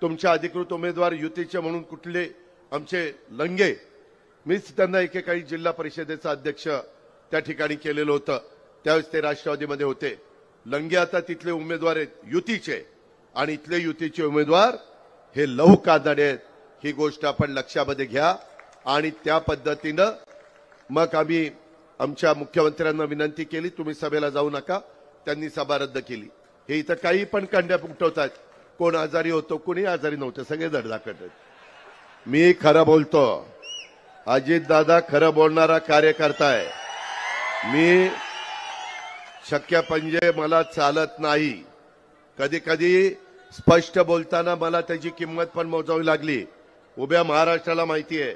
तुमच्या अधिकृत उमेदवार युतीचे म्हणून कुठले आमचे लंगे, मीच त्यांना एकेकाळी जिल्हा परिषदेचा अध्यक्ष त्या ठिकाणी केलेलं होतं, त्यावेळेस ते राष्ट्रवादीमध्ये होते. लंगे आता तिथले उमेदवार आहेत युतीचे, आणि इथले युतीचे उमेदवार हे लहू कानडे आहेत. ही गोष्ट आपण लक्षामध्ये घ्या. आणि त्या पद्धतीनं मग आम्ही आमच्या मुख्यमंत्र्यांना विनंती केली तुम्ही सभेला जाऊ नका. त्यांनी सभा रद्द केली. हे इथं काही पण कंड्या फुटवतात. कोण आजारी होतो, कोणी आजारी नव्हतं, सगळे धडधाकट आहेत. मी खरं बोलतो. अजित दादा खरं बोलणारा कार्यकर्ता आहे. मी शक्य म्हणजे मला चालत नाही. कधी कधी स्पष्ट बोलताना मला त्याची किंमत पण मोजावी लागली. उभ्या महाराष्ट्राला माहिती आहे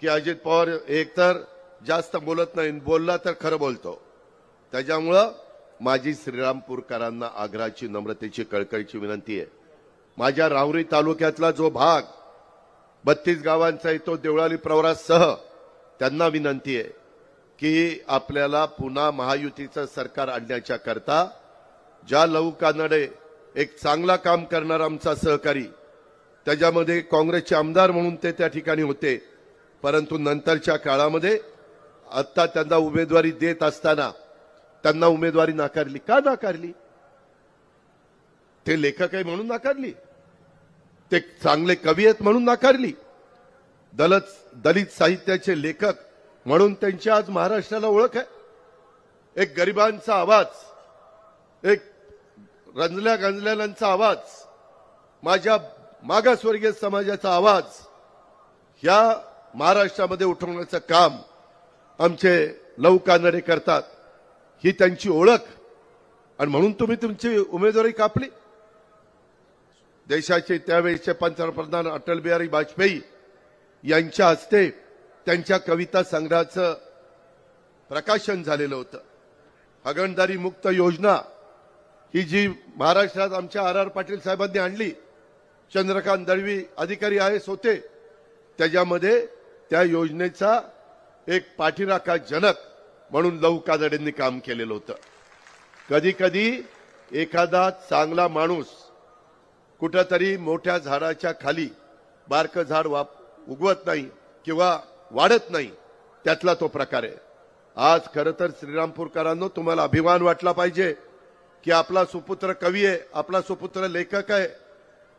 की अजित पवार एकतर जास्त बोलत नाही, बोलला तर खरं बोलतो. त्याच्यामुळं माझी श्रीरामपूरकरांना आग्रहाची, नम्रतेची, कळकळीची विनंती आहे. माझ्या राहुरी तालुक्यातला जो भाग 32 गावांचा येतो देवळाली प्रवरासह, त्यांना विनंती आहे की आपल्याला पुन्हा महायुतीचं सरकार आणण्याच्या करता ज्या लहू कानडे एक चांगला काम करणारा आमचा सहकारी, त्याच्यामध्ये काँग्रेसचे आमदार म्हणून ते त्या ठिकाणी होते, परंतु नंतरच्या काळामध्ये आता त्यांना उमेदवारी देत असताना त्यांना उमेदवारी नाकारली. का नाकारली? ते लेखक आहे म्हणून नाकारली? ते चांगले कवी आहेत म्हणून नाकारली? दलित साहित्याचे लेखक म्हणून त्यांची आज महाराष्ट्राला ओळख आहे. एक गरिबांचा आवाज, एक रंजल्या गंजलेल्यांचा आवाज, माझ्या मागासवर्गीय समाजाचा आवाज ह्या महाराष्ट्रामध्ये उठवण्याचं काम आमचे लहू कानडे करतात. ही त्यांची ओळख, आणि म्हणून तुम्ही तुमची उमेदवारी कापली. देशाचे त्यावेळेचे पंतप्रधान अटल बिहारी वाजपेयी यांच्या हस्ते त्यांच्या कविता संग्रहाचं प्रकाशन झालेलं होतं. हागणदारी मुक्त योजना ही जी महाराष्ट्रात आमच्या आर पाटील साहेबांनी आणली, चंद्रकांत दळवी अधिकारी IAS होते, त्याच्यामध्ये त्या योजनेचा एक पाठीराखा जनक म्हणून लहू कानडेंनी काम केलेलं होतं. कधी कधी एखादा चांगला माणूस कुठंतरी मोठ्या झाडाच्या खाली, बारकं झाड उगवत नाही किंवा वाढत नाही, त्यातला तो प्रकार आहे. आज खरं तर श्रीरामपूरकरांनो तुम्हाला अभिमान वाटला पाहिजे की आपला सुपुत्र कवी आहे, आपला सुपुत्र लेखक आहे.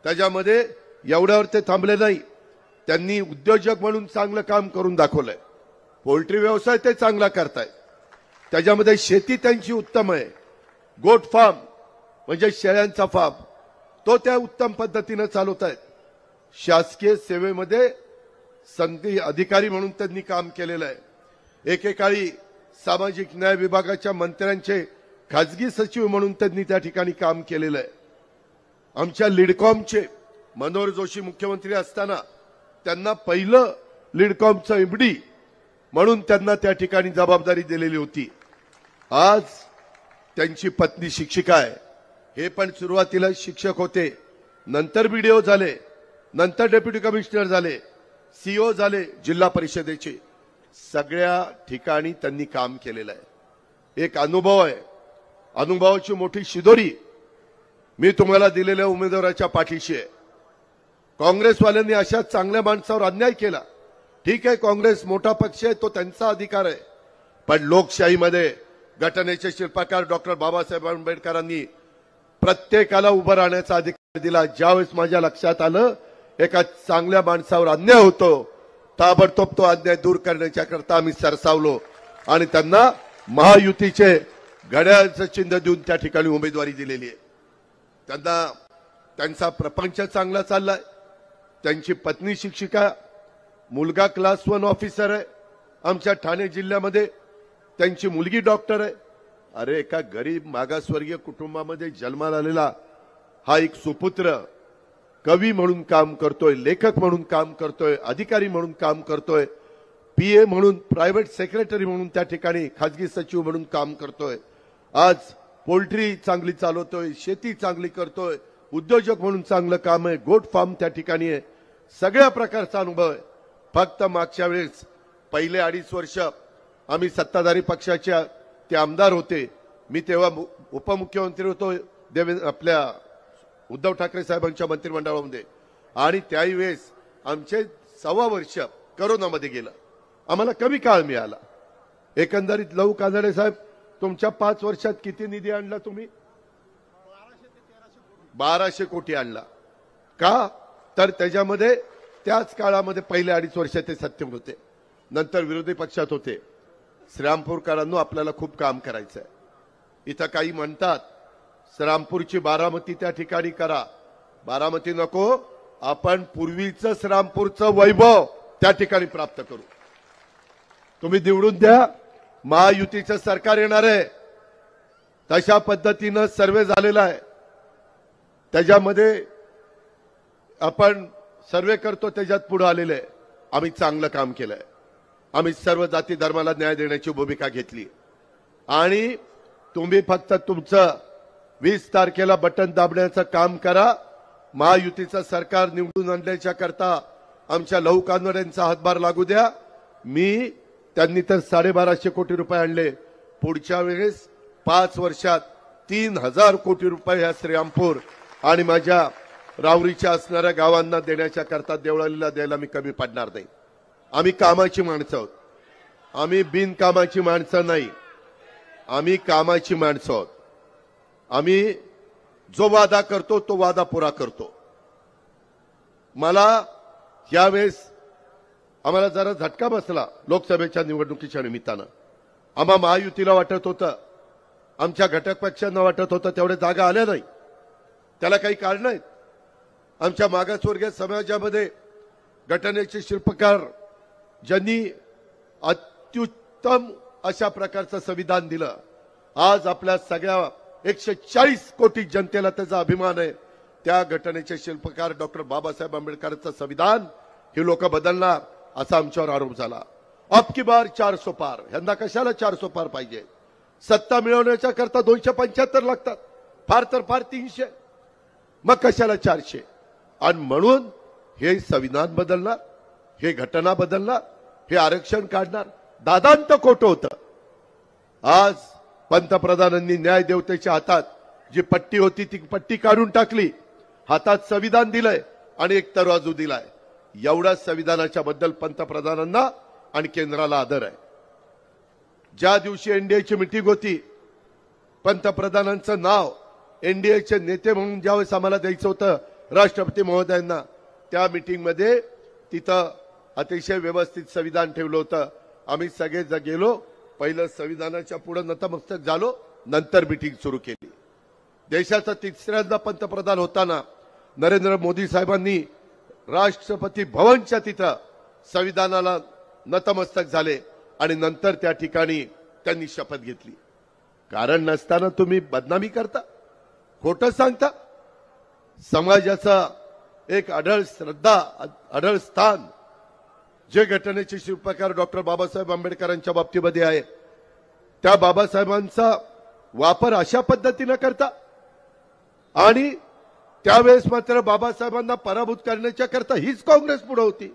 त्याच्यामध्ये एवढ्यावर ते थांबले नाही, त्यांनी उद्योजक म्हणून चांगलं काम करून दाखवलंय. पोल्ट्री व्यवसाय ते चांगला करतायत, त्याच्यामध्ये शेती त्यांची उत्तम आहे. गोट फार्म म्हणजे शेळ्यांचा फार्म, तो त्या उत्तम पद्धतीनं चालवत आहेत. शासकीय सेवेमध्ये संधी अधिकारी म्हणून त्यांनी काम केलेलं आहे. एकेकाळी सामाजिक न्याय विभागाच्या मंत्र्यांचे खाजगी सचिव म्हणून त्यांनी त्या ठिकाणी काम केलेलं आहे. आमच्या लिडकॉमचे मनोहर जोशी मुख्यमंत्री असताना त्यांना पहिलं लिडकॉमचं MD म्हणून त्यांना त्या ठिकाणी जबाबदारी दिलेली होती. आज त्यांची पत्नी शिक्षिका आहे. हे पण सुरुवातीला शिक्षक होते, नंतर BDO झाले, नंतर डेप्युटी कमिशनर झाले, CO झाले जिल्हा परिषदेचे. सगळ्या ठिकाणी त्यांनी काम केलेलं आहे. एक अनुभव आहे, अनुभवाची मोठी शिदोरी मी तुम्हाला दिलेल्या उमेदवाराच्या पाठीशी आहे. काँग्रेसवाल्यांनी अशा चांगल्या माणसावर अन्याय केला. ठीक आहे, काँग्रेस मोठा पक्ष आहे, तो त्यांचा अधिकार आहे, पण लोकशाहीमध्ये घटनेचे शिल्पकार डॉक्टर बाबासाहेब आंबेडकरांनी प्रत्येकाला उभं राहण्याचा अधिकार दिला. ज्यावेळेस माझ्या लक्षात आलं एका चांगल्या माणसावर अन्याय होतो, ताबडतोब तो अन्याय दूर करण्याच्या करता आम्ही सरसावलो आणि त्यांना महायुतीचे घड्याळाचं चिन्ह देऊन त्या ठिकाणी उमेदवारी दिलेली आहे. त्यांना त्यांचा प्रपंच चांगला चाललाय. त्यांची पत्नी शिक्षिका, मुलगा क्लास 1 ऑफिसर आहे आमच्या ठाणे जिल्ह्यामध्ये, त्यांची मुलगी डॉक्टर आहे. अरे एका गरीब मागासवर्गीय कुटुंबामध्ये जन्माला आलेला हा एक सुपुत्र कवी म्हणून काम करतोय, लेखक म्हणून काम करतोय, अधिकारी म्हणून काम करतोय, PA म्हणून, प्रायव्हेट सेक्रेटरी म्हणून त्या ठिकाणी खाजगी सचिव म्हणून काम करतोय. आज पोल्ट्री चांगली चालवतोय, शेती चांगली करतोय, उद्योजक म्हणून चांगलं काम आहे, गोट फार्म त्या ठिकाणी आहे. सगळ्या प्रकारचा अनुभव आहे. फक्त मागच्या वेळेस पहिले 2.5 वर्ष आम्ही सत्ताधारी पक्षाच्या ते आमदार होते. मी तेव्हा उपमुख्यमंत्री होतो आपल्या उद्धव ठाकरे साहेबांच्या मंत्रिमंडळामध्ये, आणि त्याही वेळेस आमचे 1.25 वर्ष करोनामध्ये गेलं. आम्हाला कमी काळ मिळाला. एकंदरीत लहू कानडे साहेब, तुमच्या 5 वर्षात किती निधी आणला तुम्ही? 1200 कोटी आणला. का? तर त्याच्यामध्ये त्याच काळामध्ये पहिले 2.5 वर्ष ते सत्तेवर होते, नंतर विरोधी पक्षात होते. श्रीरामपूरकरांनो, आपल्याला खूप काम करायचं आहे. इथं काही म्हणतात श्रीरामपूरची बारामती त्या ठिकाणी करा. बारामती नको, आपण पूर्वीचं श्रीरामपूरचं वैभव त्या ठिकाणी प्राप्त करू. तुम्ही निवडून द्या, महायुतीचं सरकार येणार आहे. तशा पद्धतीनं सर्वे झालेला आहे. त्याच्यामध्ये आपण सर्वे करतो, त्याच्यात पुढे आलेले आहे. आम्ही चांगलं काम केलंय. आम्ही सर्व जाती धर्माला न्याय देण्याची भूमिका घेतली. आणि तुम्ही फक्त तुमचं 20 तारखेला बटन दाबण्याचं काम करा. महायुतीचं सरकार निवडून आणण्याच्या करता आमच्या लहू कानडेंचा हातभार लागू द्या. त्यांनी तर 1250 कोटी रुपये आणले. पुढच्या वेळेस 5 वर्षात 3000 कोटी रुपये ह्या श्रीरामपूर आणि माझ्या रावरीच्या असणाऱ्या गावांना देण्याच्या करता देवळालीला द्यायला मी कमी पडणार नाही. आम्ही कामाची माणसं आहोत. आम्ही बिनकामाची माणसं नाही. आम्ही कामाची माणसं आहोत. आम्ही जो वादा करतो तो वादा पुरा करतो. मला यावेळेस आम्हाला जरा झटका बसला लोकसभेच्या निवडणुकीच्या निमित्तानं. आम्हा महायुतीला वाटत होतं, आमच्या घटक पक्षांना वाटत होतं तेवढे जागा आल्या नाही. त्याला काही कारण आहेत. आमच्या मागासवर्गीय समाजामध्ये घटनेचे शिल्पकार ज्यांनी अत्युत्तम अशा प्रकारचं संविधान दिलं, आज आपल्या सगळ्या 140 कोटी जनतेला त्याचा अभिमान आहे. त्या घटनेचे शिल्पकार डॉक्टर बाबासाहेब आंबेडकरांचं संविधान हे लोक बदलणार असा आमच्यावर आरोप झाला. अब की बार 400 पार. यंदा कशाला 400 पार पाहिजे? सत्ता मिळवण्याच्या करता 275 लागतात, फार तर फार 300, मग कशाला 400? आणि म्हणून हे संविधान बदलणार, हे घटना बदलणार, हे आरक्षण काढणार. दादांत खोटं होतं. आज पंतप्रधानांनी न्याय देवतेच्या हातात जी पट्टी होती ती पट्टी काढून टाकली, हातात संविधान दिलंय आणि एक तराजू दिलाय. एवढ्या संविधानाच्या बद्दल पंतप्रधानांना आणि केंद्राला आदर आहे. ज्या दिवशी एनडीएची मीटिंग होती, पंतप्रधानांचं नाव एनडीएचे नेते म्हणून ज्यावेळेस आम्हाला द्यायचं होतं राष्ट्रपती महोदयांना, त्या मीटिंगमध्ये तिथं अतिशय व्यवस्थित संविधान ठेवलं होतं. आम्ही सगळे गेलो, पहिलं संविधानाच्या पुढे नतमस्तक झालो, नंतर मीटिंग सुरू केली. देशाचा 3ऱ्यांदा पंतप्रधान होताना नरेंद्र मोदी साहेबांनी राष्ट्रपती भवनच्या तिथं संविधानाला नतमस्तक झाले आणि नंतर त्या ठिकाणी त्यांनी शपथ घेतली. कारण नसताना तुम्ही बदनामी करता, खोटं सांगता. समाजाचा एक अढळ श्रद्धा, अढळ स्थान जे घटनेचे शिल्पकार डॉक्टर बाबासाहेब आंबेडकरांच्या बाबतीमध्ये आहे, त्या बाबासाहेबांचा वापर अशा पद्धतीनं करता. आणि त्यावेळेस मात्र बाबासाहेबांना पराभूत करण्याच्या करता हीच काँग्रेस पुढे होती.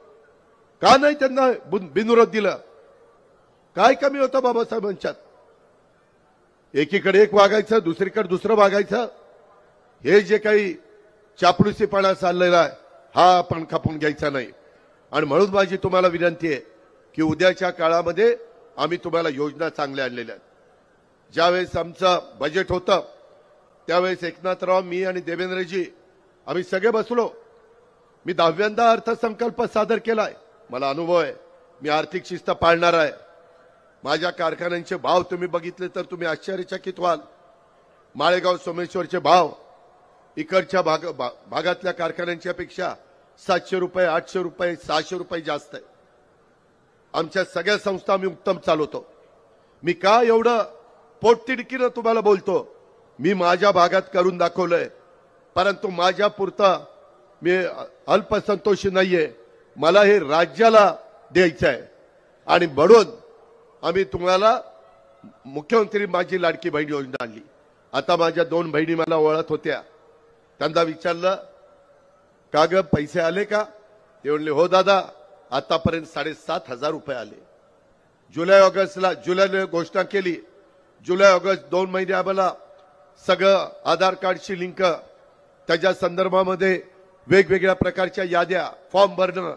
का नाही त्यांना बिनविरोध दिलं? काय कमी होतं बाबासाहेबांच्यात? एकीकडे एक वागायचं, दुसरीकडे दुसरं वागायचं. हे जे काही चापलुसीपणा चाललेला आहे, हा आपण खपून घ्यायचा नाही. आणि म्हणून माझी तुम्हाला विनंती आहे की उद्याच्या काळामध्ये आम्ही तुम्हाला योजना चांगल्या आणलेल्या आहेत. ज्यावेळेस आमचं बजेट होतं त्यावेळेस एकनाथराव, मी आणि देवेंद्रजी आम्ही सगळे बसलो. मी 10व्यांदा अर्थसंकल्प सादर केलाय. मला अनुभव आहे. मी आर्थिक शिस्त पाळणार आहे. माझ्या कारखान्यांचे भाव तुम्ही बघितले तर तुम्ही आश्चर्यचकित व्हाल. माळेगाव सोमेश्वरचे भाव इकडच्या भागातल्या कारखान्यांच्या पेक्षा 700 रुपये, 800 रुपये, 600 रुपये जास्त आहे. आमच्या सगळ्या संस्था आम्ही उत्तम चालवतो. मी का एवढं पोटतिडकीनं तुम्हाला बोलतो? मी माझ्या भागात करून दाखवलंय, परंतु माझ्या पुरता मी अल्पसंतोषी नाहीये. मला हे राज्याला द्यायचं आहे आणि म्हणून आम्ही तुम्हाला मुख्यमंत्री माझी लाडकी बहीण योजना आणली. आता माझ्या 2 बहिणी मला ओळखत होत्या. त्यांना विचारलं, का ग पैसे आले का? ते म्हणले, हो दादा, आतापर्यंत 7,500 रुपये आले. जुलैला घोषणा केली. जुलै ऑगस्ट 2 महिने आम्हाला सगळं आधार कार्डशी लिंक, त्याच्या संदर्भामध्ये वेगवेगळ्या प्रकारच्या याद्या, फॉर्म भरणं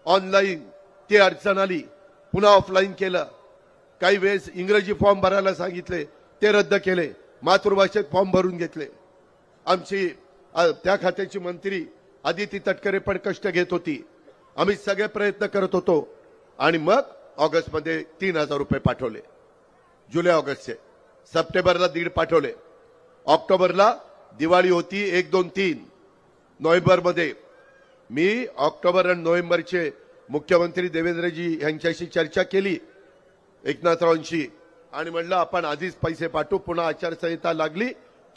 ऑनलाईन, ती अडचण आली. पुन्हा ऑफलाईन केलं. काही वेळेस इंग्रजी फॉर्म भरायला सांगितले, ते रद्द केले. मातृभाषेत फॉर्म भरून घेतले. आमची त्या खात्याची मंत्री आदिती तटकरे पण कष्ट घेत होती. आम्ही सगळे प्रयत्न करत होतो आणि मग ऑगस्टमध्ये 3,000 रुपये पाठवले. जुलै ऑगस्टचे. सप्टेंबरला 1.5 पाठवले. ऑक्टोबरला दिवाळी होती 1, 2, 3. नोव्हेंबरमध्ये मी ऑक्टोबर आणि नोव्हेंबरचे मुख्यमंत्री देवेंद्रजी यांच्याशी चर्चा केली, एकनाथरावांशी, आणि म्हणलं आपण आधीच पैसे पाठवू. पुन्हा आचारसंहिता लागली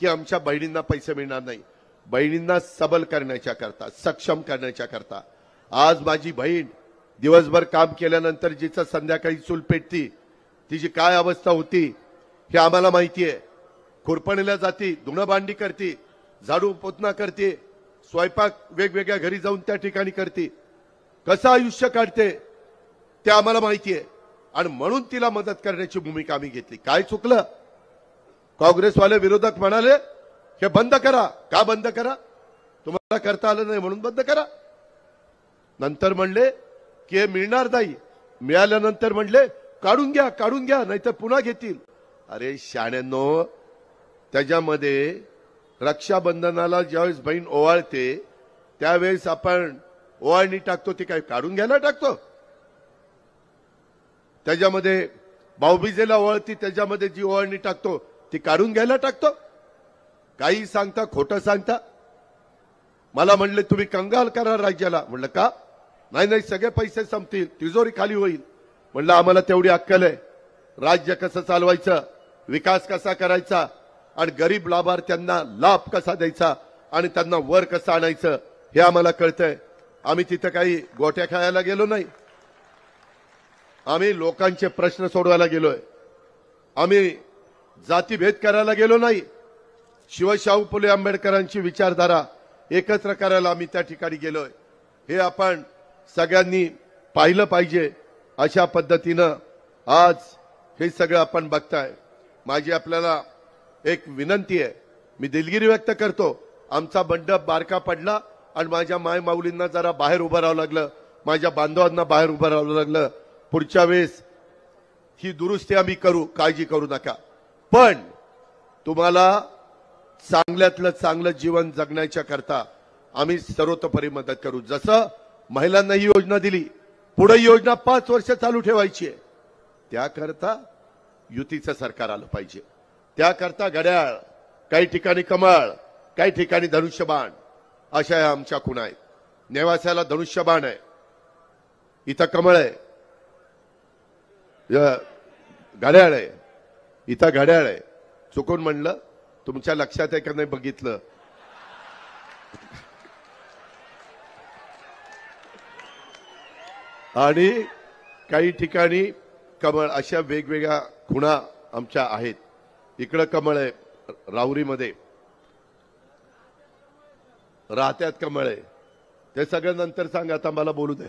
की आमच्या बहिणींना पैसे मिळणार नाही. बहिणींना सबल करण्याच्या करता, सक्षम करण्याच्या करता आज माझी बहीण दिवसभर काम केल्यानंतर जिचं संध्याकाळी चूल पेटती, तिची काय अवस्था होती हे आम्हाला माहिती आहे. खुरपणीला जाती, धुणं भांडी करते, झाडू पोतना करते, स्वयंपाक वेगवेगळ्या घरी जाऊन त्या ठिकाणी करते, कसं आयुष्य काढते ते आम्हाला माहिती आहे. आणि म्हणून तिला मदत करण्याची भूमिका आम्ही घेतली. काय चुकलं? काँग्रेसवाले विरोधक म्हणाले हे बंद करा. का बंद करा? तुम्हाला करता आलं नाही म्हणून बंद करा. नंतर म्हणले की हे मिळणार नाही. मिळाल्यानंतर म्हणले काढून घ्या नाहीतर पुन्हा घेतील. अरे शाण्यांनो, त्याच्यामध्ये रक्षाबंधनाला ज्यावेळेस बहीण ओवाळते त्यावेळेस आपण ओवाळणी टाकतो, ती काय काढून घ्यायला टाकतो? त्याच्यामध्ये भाऊबीजेला ओवाळती, त्याच्यामध्ये जी ओवाळणी टाकतो ती काढून घ्यायला टाकतो? काही सांगता, खोटं सांगता. मला म्हणले तुम्ही कंगाल करा राज्याला. म्हणलं का? नाही सगळे पैसे संपतील, तिजोरी खाली होईल. म्हणलं आम्हाला तेवढी अक्कल आहे. राज्य कसं चालवायचं, विकास कसा करायचा आणि गरीब लाभार्थ्यांना लाभ कसा द्यायचा आणि त्यांना वर कसं आणायचं हे आम्हाला कळतंय. आम्ही तिथं काही गोट्या खायला गेलो नाही. आम्ही लोकांचे प्रश्न सोडवायला गेलोय. आम्ही जातीभेद करायला गेलो नाही. शिवशाहू फुले आंबेडकरांची विचारधारा एकत्र करायला आम्ही त्या ठिकाणी गेलोय. हे आपण सगळ्यांनी पाहिलं पाहिजे. अशा पद्धतीनं आज हे सगळं आपण बघताय. माझी आपल्याला एक विनंती आहे. मी दिलगिरी व्यक्त करतो. आमचा मंडप बारका पडला आणि माझ्या माय माऊलींना जरा बाहेर उभं राहावं लागलं, माझ्या बांधवांना बाहेर उभं राहावं लागलं. पुढच्या वेळेस ही दुरुस्ती आम्ही करू, काळजी करू नका. पण तुम्हाला चांगल्यातलं चांगलं जीवन जगण्याच्या करता आम्ही सर्वतोपरी मदत करू. जसं महिलांना ही योजना दिली, पुढे योजना 5 वर्ष चालू ठेवायची आहे. त्याकरता युतीचं सरकार आलं पाहिजे. त्याकरता घड्याळ, काही ठिकाणी कमळ, काही ठिकाणी धनुष्यबाण, अशा या आमच्या खुणा आहेत. नेवासाला धनुष्यबाण आहे, इथं कमळ आहे, घड्याळ आहे, इथं घड्याळ आहे. चुकून म्हणलं, तुमच्या लक्षात आहे का नाही बघितलं. आणि काही ठिकाणी कमळ, अशा वेगवेगळ्या खुणा आमच्या आहेत. इकडं कमळ आहे, राहुरीमध्ये राहत्यात कमळ आहे. ते सगळं नंतर सांग, आता मला बोलू दे.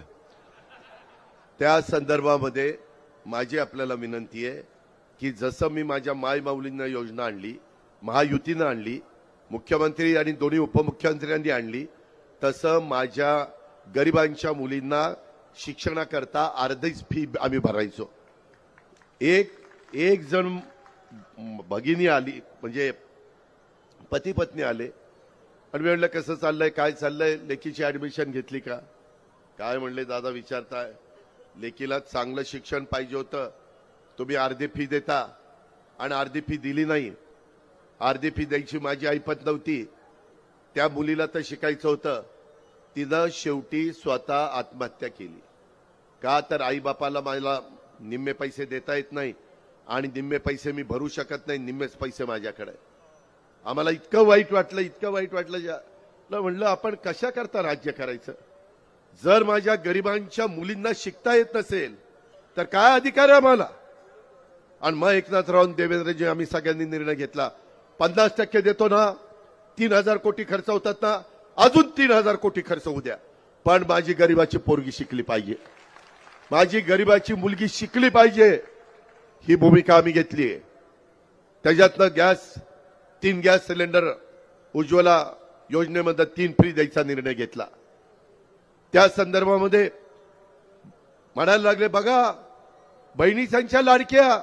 त्या संदर्भामध्ये माझी आपल्याला विनंती आहे की जसं मी माझ्या माय माऊलींना योजना आणली, महायुतीनं आणली, मुख्यमंत्री आणि दोन्ही उपमुख्यमंत्र्यांनी आणली, तसं माझ्या गरिबांच्या मुलींना शिक्षणाकरता अर्धीच फी आम्ही भरायचो. एक जण भगिनी आली, म्हणजे पती पत्नी आले आणि मी म्हणलं कसं चाललंय, काय चाललंय, लेकीची ऍडमिशन घेतली का? काय म्हणले, दादा विचारताय, लेकीला चांगलं शिक्षण पाहिजे होतं, तुम्ही अर्धी फी देता आणि अर्धी फी दिली नाही. अर्धी फी द्यायची माझी ऐपत नव्हती. त्या मुलीला तर शिकायचं होतं. तिनं शेवटी स्वतः आत्महत्या केली. का तर आई बापाला मला निम्मे पैसे देता येत नाही आणि निम्मे पैसे मी भरू शकत नाही, निम्मेच पैसे माझ्याकडे. आम्हाला इतकं वाईट वाटलं म्हणलं आपण कशा करता राज्य करायचं. जर माझ्या गरिबांच्या मुलींना शिकता येत नसेल तर काय अधिकार आहे आम्हाला. आणि मग एकनाथराव देवेंद्रजी आम्ही सगळ्यांनी निर्णय घेतला 50% देतो ना, 3,000 कोटी खर्च होतात ना, अजून 3,000 कोटी खर्च होऊ द्या, पण माझी गरिबाची पोरगी शिकली पाहिजे, माझी गरिबाची मुलगी शिकली पाहिजे. ही भूमिका आम्ही घेतली. त्याच्यातनं 3 गॅस सिलेंडर उज्ज्वला योजनेमध्ये 3 फ्री द्यायचा निर्णय घेतला. त्या संदर्भामध्ये म्हणायला लागले बघा बहिणी त्यांच्या लाडक्या,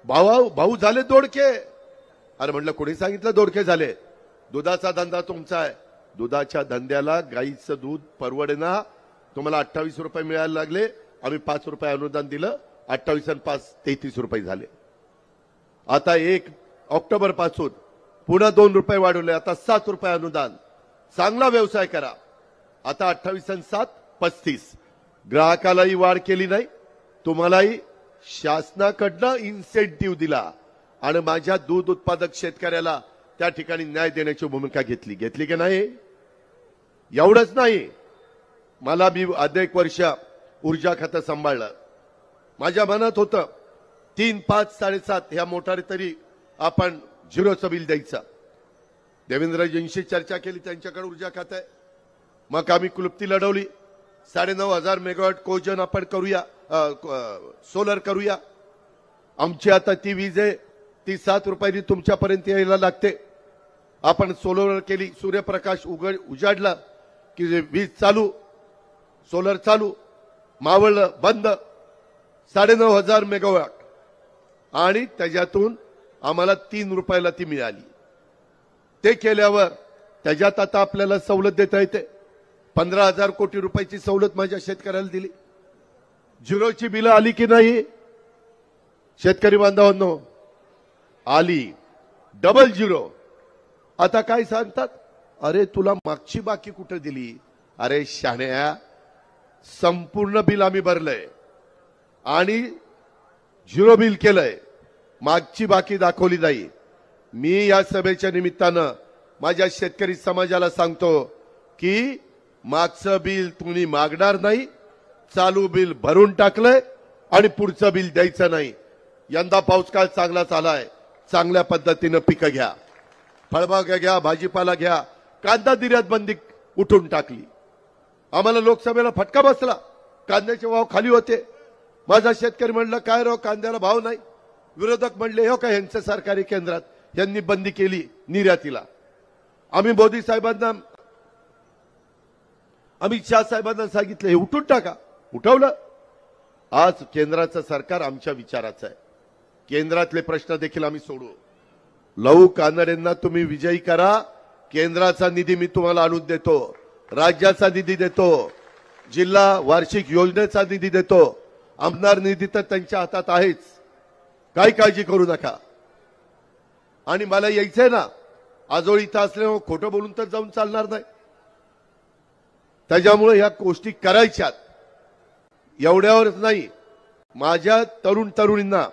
भाऊ झाले दोडके. अरे म्हटलं कोणी सांगितलं दोडके झाले. दुधाचा धंदा तुमचा आहे. दुधाच्या धंद्याला गाईचं दूध परवडेना. तुम्हाला 28 रुपये मिळायला लागले. आम्ही 5 रुपये अनुदान दिलं. 28 आणि 5 33 रुपये झाले. आता 1 ऑक्टोबर पासून पुन्हा 2 रुपये वाढवले. आता 7 रुपये अनुदान. चांगला व्यवसाय करा. आता 28 आणि 7 35. ग्राहकालाही वाढ केली नाही, तुम्हालाही शासनाकडनं इन्सेंटिव्ह दिला आणि माझ्या दूध उत्पादक शेतकऱ्याला त्या ठिकाणी न्याय देण्याची भूमिका घेतली की नाही. एवढंच नाही, मला मी अनेक वर्ष ऊर्जा खातं सांभाळलं. माझ्या मनात होतं 3, 5, 7.5 ह्या मोटारी तरी आपण झिरोचं बिल द्यायचं. देवेंद्रजींशी चर्चा केली, त्यांच्याकडे ऊर्जा खातं आहे. मग आम्ही क्लुप्ती लढवली. 9,500 मेगावॉट कोजन आपण करूया, सोलर करूया. आमची आता ती वीज आहे ती 7 रुपयांनी तुमच्यापर्यंत यायला लागते. आपण सोलर केली, सूर्यप्रकाश उजाडला की वीज चालू, सोलर चालू, मावळलं बंद. 9,500 मेगावॉट आणि त्याच्यातून आम्हाला 3 रुपयाला ती मिळाली. ते केल्यावर त्याच्यात आता आपल्याला सवलत देता येते. 15,000 कोटी रुपयाची सवलत माझ्या शेतकऱ्याला दिली. झिरोची बिलं आली की नाही शेतकरी बांधवांनो? आली. Double zero. आता काय सांगतात, अरे तुला मागची बाकी कुठे दिली? अरे शाण्या, संपूर्ण बिल आम्ही भरलंय आणि झिरो बिल केलंय. मागची बाकी दाखवली नाही. मी या सभेच्या निमित्तानं माझ्या शेतकरी समाजाला सांगतो की मागचं बिल तुम्ही मागणार नाही, चालू बिल भरून टाकलंय आणि पुढचं बिल द्यायचं नाही. यंदा पाऊस काळ चांगला चालाय. चांगल्या पद्धतीनं पिकं घ्या, फळबागा घ्या, भाजीपाला घ्या. कांदा निर्यात बंदी उठून टाकली. आम्हाला लोकसभेला फटका बसला. कांद्याचे भाव खाली होते. माझा शेतकरी म्हणलं काय राव कांद्याला भाव नाही. विरोधक म्हणले हो का यांचं सरकारी केंद्रात यांनी बंदी केली निर्यातीला. आम्ही मोदी साहेबांना, अमित शाह साहेबांना सांगितलं हे उठून टाका. उठवलं. आज केंद्राचं सरकार आमच्या विचाराचं आहे. केंद्रातले प्रश्न देखील आम्ही सोडू. लहू कानडेंना तुम्ही विजयी करा. केंद्राचा निधी मी तुम्हाला आणून देतो, राज्याचा निधी देतो, जिल्हा वार्षिक योजनेचा निधी देतो. आमदार निधी तर त्यांच्या हातात आहेच, काही काळजी करू नका. आणि मला यायचंय ना, आजोळी इथं असल्यामुळे खोटं बोलून तर जाऊन चालणार नाही. त्याच्यामुळे ह्या गोष्टी करायच्यात. एवढ्यावरच नाही, माझ्या तरुण तरुणींना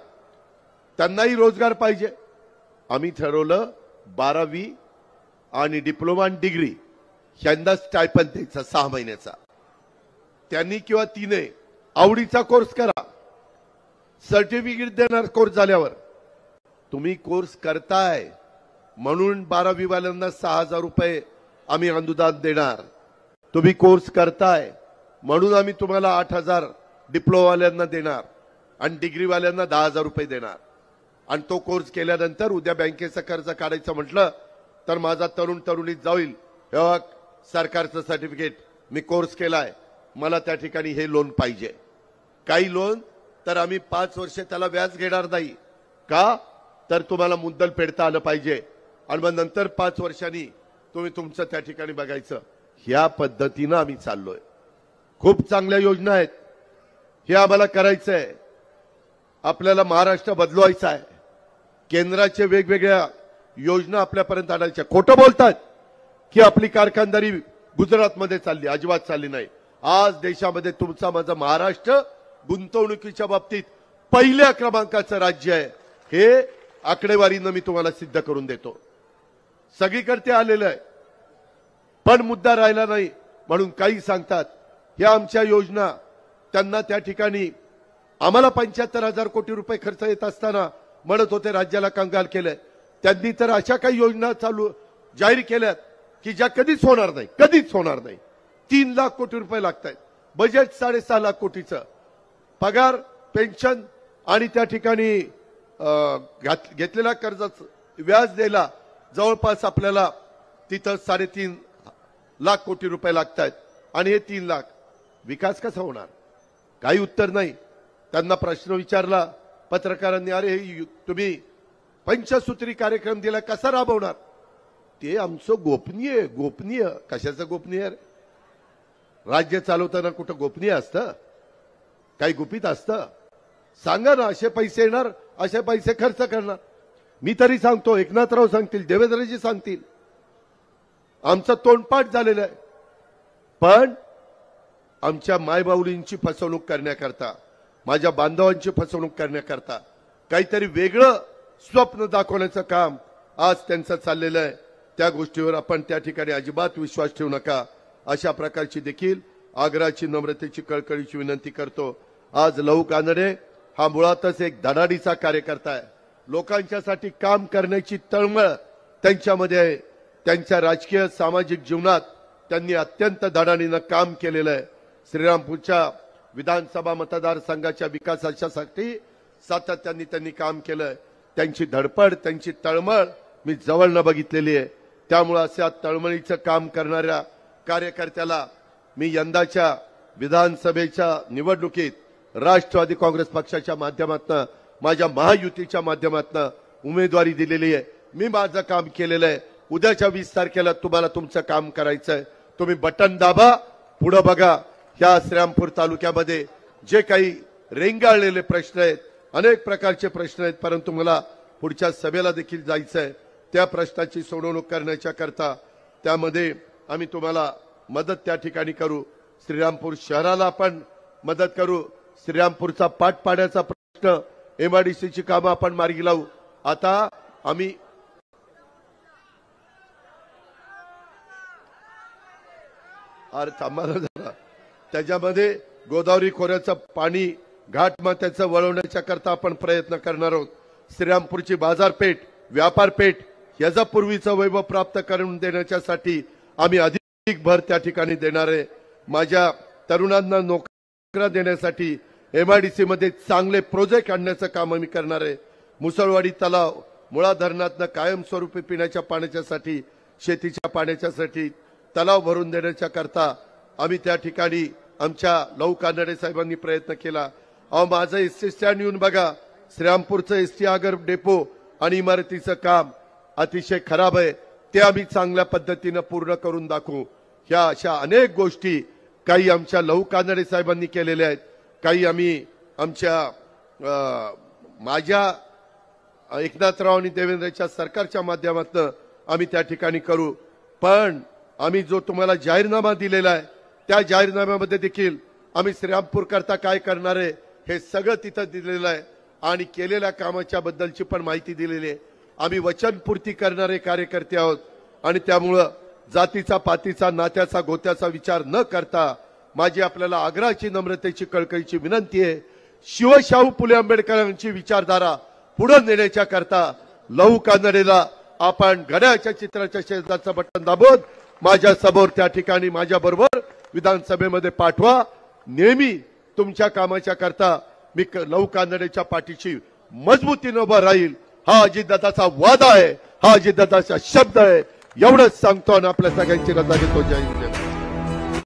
त्यांनाही रोजगार पाहिजे. आम्ही ठरवलं 12वी आणि डिप्लोमा आणि डिग्री ह्यांना स्टायपंड द्यायचा 6 महिन्याचा. त्यांनी किंवा तिने आवडीचा कोर्स करा, सर्टिफिकेट देणार कोर्स झाल्यावर. तुम्ही कोर्स करताय म्हणून 12वी वाल्यांना 6,000 रुपये आम्ही अनुदान देणार. तुम्ही कोर्स करताय म्हणून आम्ही तुम्हाला 8,000 डिप्लोमावाल्यांना देणार आणि डिग्रीवाल्यांना 10,000 रुपये देणार. आणि तो कोर्स केल्यानंतर उद्या बँकेचं कर्ज काढायचं म्हटलं तर माझा तरुण तरुणीत जाईल, हे सरकारचं सर्टिफिकेट मी कोर्स केलाय, मला त्या ठिकाणी हे लोन पाहिजे. काही लोन तर आम्ही 5 वर्ष त्याला व्याज घेणार नाही. का तर तुम्हाला मुद्दल फेडता आलं पाहिजे आणि मग नंतर 5 वर्षांनी तुम्ही तुमचं त्या ठिकाणी बघायचं. ह्या पद्धतीनं आम्ही चाललोय. खूप चांगल्या योजना आहेत. हे आम्हाला करायचंय. आपल्याला महाराष्ट्र बदलवायचा आहे, केंद्राचे वेगवेगळ्या योजना आपल्यापर्यंत आणायच्या. खोटं बोलतात की आपली कारखानदारी गुजरातमध्ये चालली, अजिबात चालली नाही. आज देशामध्ये तुमचा माझा महाराष्ट्र गुंतवणुकीच्या बाबतीत पहिल्या क्रमांकाचं राज्य आहे. हे आकडेवारीनं मी तुम्हाला सिद्ध करून देतो. सगळीकडे ते आलेलं आहे, पण मुद्दा राहिला नाही म्हणून काही सांगतात. ह्या आमच्या योजना त्यांना त्या ठिकाणी आम्हाला 75,000 कोटी रुपये खर्च येत असताना म्हणत होते राज्याला कंगाल केलंय. त्यांनी तर अशा काही योजना जाहीर केल्यात की ज्या कधीच होणार नाही, कधीच होणार नाही. 3 लाख कोटी रुपये लागत आहेत. बजेट 6.5 लाख कोटीचं. पगार, पेन्शन आणि त्या ठिकाणी घेतलेल्या कर्जाचं व्याज द्यायला जवळपास आपल्याला तिथं 3.5 लाख कोटी रुपये लागत आहेत. आणि हे 3 लाख विकास कसा होणार? काही उत्तर नाही. त्यांना प्रश्न विचारला पत्रकारांनी, अरे तुम्ही पंचसूत्री कार्यक्रम दिला, कसा राबवणार? ते आमचं गोपनीय. गोपनीय कशाचं गोपनीय? राज्य चालवताना कुठं गोपनीय असतं? काही गुपित असतं? सांगा ना, असे पैसे येणार, असे पैसे खर्च करणार. मी तरी सांगतो, एकनाथराव सांगतील, देवेंद्रजी सांगतील, आमचं तोंडपाठ झालेलं आहे. पण आमच्या मायबाऊलींची फसवणूक करण्याकरता, माझ्या बांधवांची फसवणूक करण्याकरता काहीतरी वेगळं स्वप्न दाखवण्याचं काम आज त्यांचं चाललेलं आहे. त्या गोष्टीवर आपण त्या ठिकाणी अजिबात विश्वास ठेवू नका. अशा प्रकारची देखील आग्रहाची, नम्रतेची, कळकळीची विनंती करतो. आज लहू कानडे हा मुळातच एक धडाडीचा कार्यकर्ता आहे. लोकांच्यासाठी काम करण्याची तळमळ त्यांच्यामध्ये आहे. त्यांच्या राजकीय सामाजिक जीवनात त्यांनी अत्यंत धडाडीनं काम केलेलं आहे. श्रीरामपूरच्या विधानसभा मतदारसंघाच्या विकासासाठी सातत्याने त्यांनी काम केलंय. त्यांची धडपड, त्यांची तळमळ मी जवळनं बघितलेली आहे. त्यामुळे अशा तळमळीचं काम करणाऱ्या कार्यकर्त्याला मी यंदाच्या विधानसभेच्या निवडणुकीत राष्ट्रवादी काँग्रेस पक्षाच्या माध्यमातून, माझ्या महायुतीच्या माध्यमातून उमेदवारी दिलेली आहे. मी माझं काम केलेलं आहे. उद्याच्या 20 तारखेला तुम्हाला तुमचं काम करायचंय. तुम्ही बटन दाबा, पुढे बघा. ह्या श्रीरामपूर तालुक्यामध्ये जे काही रेंगाळलेले प्रश्न आहेत, अनेक प्रकारचे प्रश्न आहेत, परंतु मला पुढच्या सभेला देखील जायचंय. त्या प्रश्नाची सोडवणूक करण्याच्या करता त्यामध्ये आम्ही तुम्हाला मदत त्या ठिकाणी करू. श्रीरामपूर शहराला आपण मदत करू. श्रीरामपूरचा पाटपाड्याचा प्रश्न, एमआयडीसीची कामं आपण मार्गी लावू. आता आम्ही थांबा जरा, त्याच्यामध्ये गोदावरी खोऱ्याचं पाणी घाटमाथ्याचं वळवण्याच्या करता आपण प्रयत्न करणार आहोत. श्रीरामपूरची बाजारपेठ, व्यापारपेठ याचा पूर्वीचं वैभव प्राप्त करून देण्यासाठी आम्ही अधिक भर त्या ठिकाणी देणार आहे. माझ्या तरुणांना नोकऱ्या देण्यासाठी एमआयडीसी मध्ये चांगले प्रोजेक्ट आणण्याचं काम आम्ही करणार आहे. मुसळवाडी तलाव, मुळा धरणातनं कायमस्वरूपी पिण्याच्या पाण्याच्यासाठी, शेतीच्या पाण्याच्यासाठी तलाव भरून देण्याच्या करता आम्ही त्या ठिकाणी आमच्या लहू कानडे साहेबांनी प्रयत्न केला. अहो, माझं एसटी स्टँड येऊन बघा. श्रीरामपूरचं एसटी आगर डेपो आणि इमारतीचं काम अतिशय खराब आहे. ते आम्ही चांगल्या पद्धतीनं पूर्ण करून दाखवू. ह्या अशा अनेक गोष्टी काही आमच्या लहू कानडे साहेबांनी केलेल्या आहेत. काही आम्ही आमच्या माझ्या एकनाथराव आणि देवेंद्रच्या सरकारच्या माध्यमातून आम्ही त्या ठिकाणी करू. पण आम्ही जो तुम्हाला जाहीरनामा दिलेला आहे, त्या जाहीरनाम्यामध्ये देखील आम्ही श्रीरामपूर करता काय करणार आहे हे सगळं तिथं दिलेलं आहे. आणि केलेल्या कामाच्या बद्दलची पण माहिती दिलेली आहे. आम्ही वचनपूर्ती करणारे कार्यकर्ते आहोत. आणि त्यामुळं जातीचा, पातीचा, नात्याचा, गोत्याचा विचार न करता माझी आपल्याला आग्रहाची, नम्रतेची, कळकळीची विनंती आहे. शिवशाहू फुले आंबेडकरांची विचारधारा पुढे नेण्याच्या करता लहू कानडेला आपण घड्याळाच्या चित्राच्या शेजारचं बटन दाबून माझ्या समोर त्या ठिकाणी माझ्या बरोबर विधानसभेमध्ये पाठवा. नेहमी तुमच्या कामाच्या करता मी लहू कानडेच्या पाठीशी मजबूतीने उभा राहील. हा अजितदादाचा वादा आहे, हा अजितदादाचा शब्द आहे. एवढंच सांगतो आणि आपल्या सगळ्यांची रजा घेतो. जय हिंद.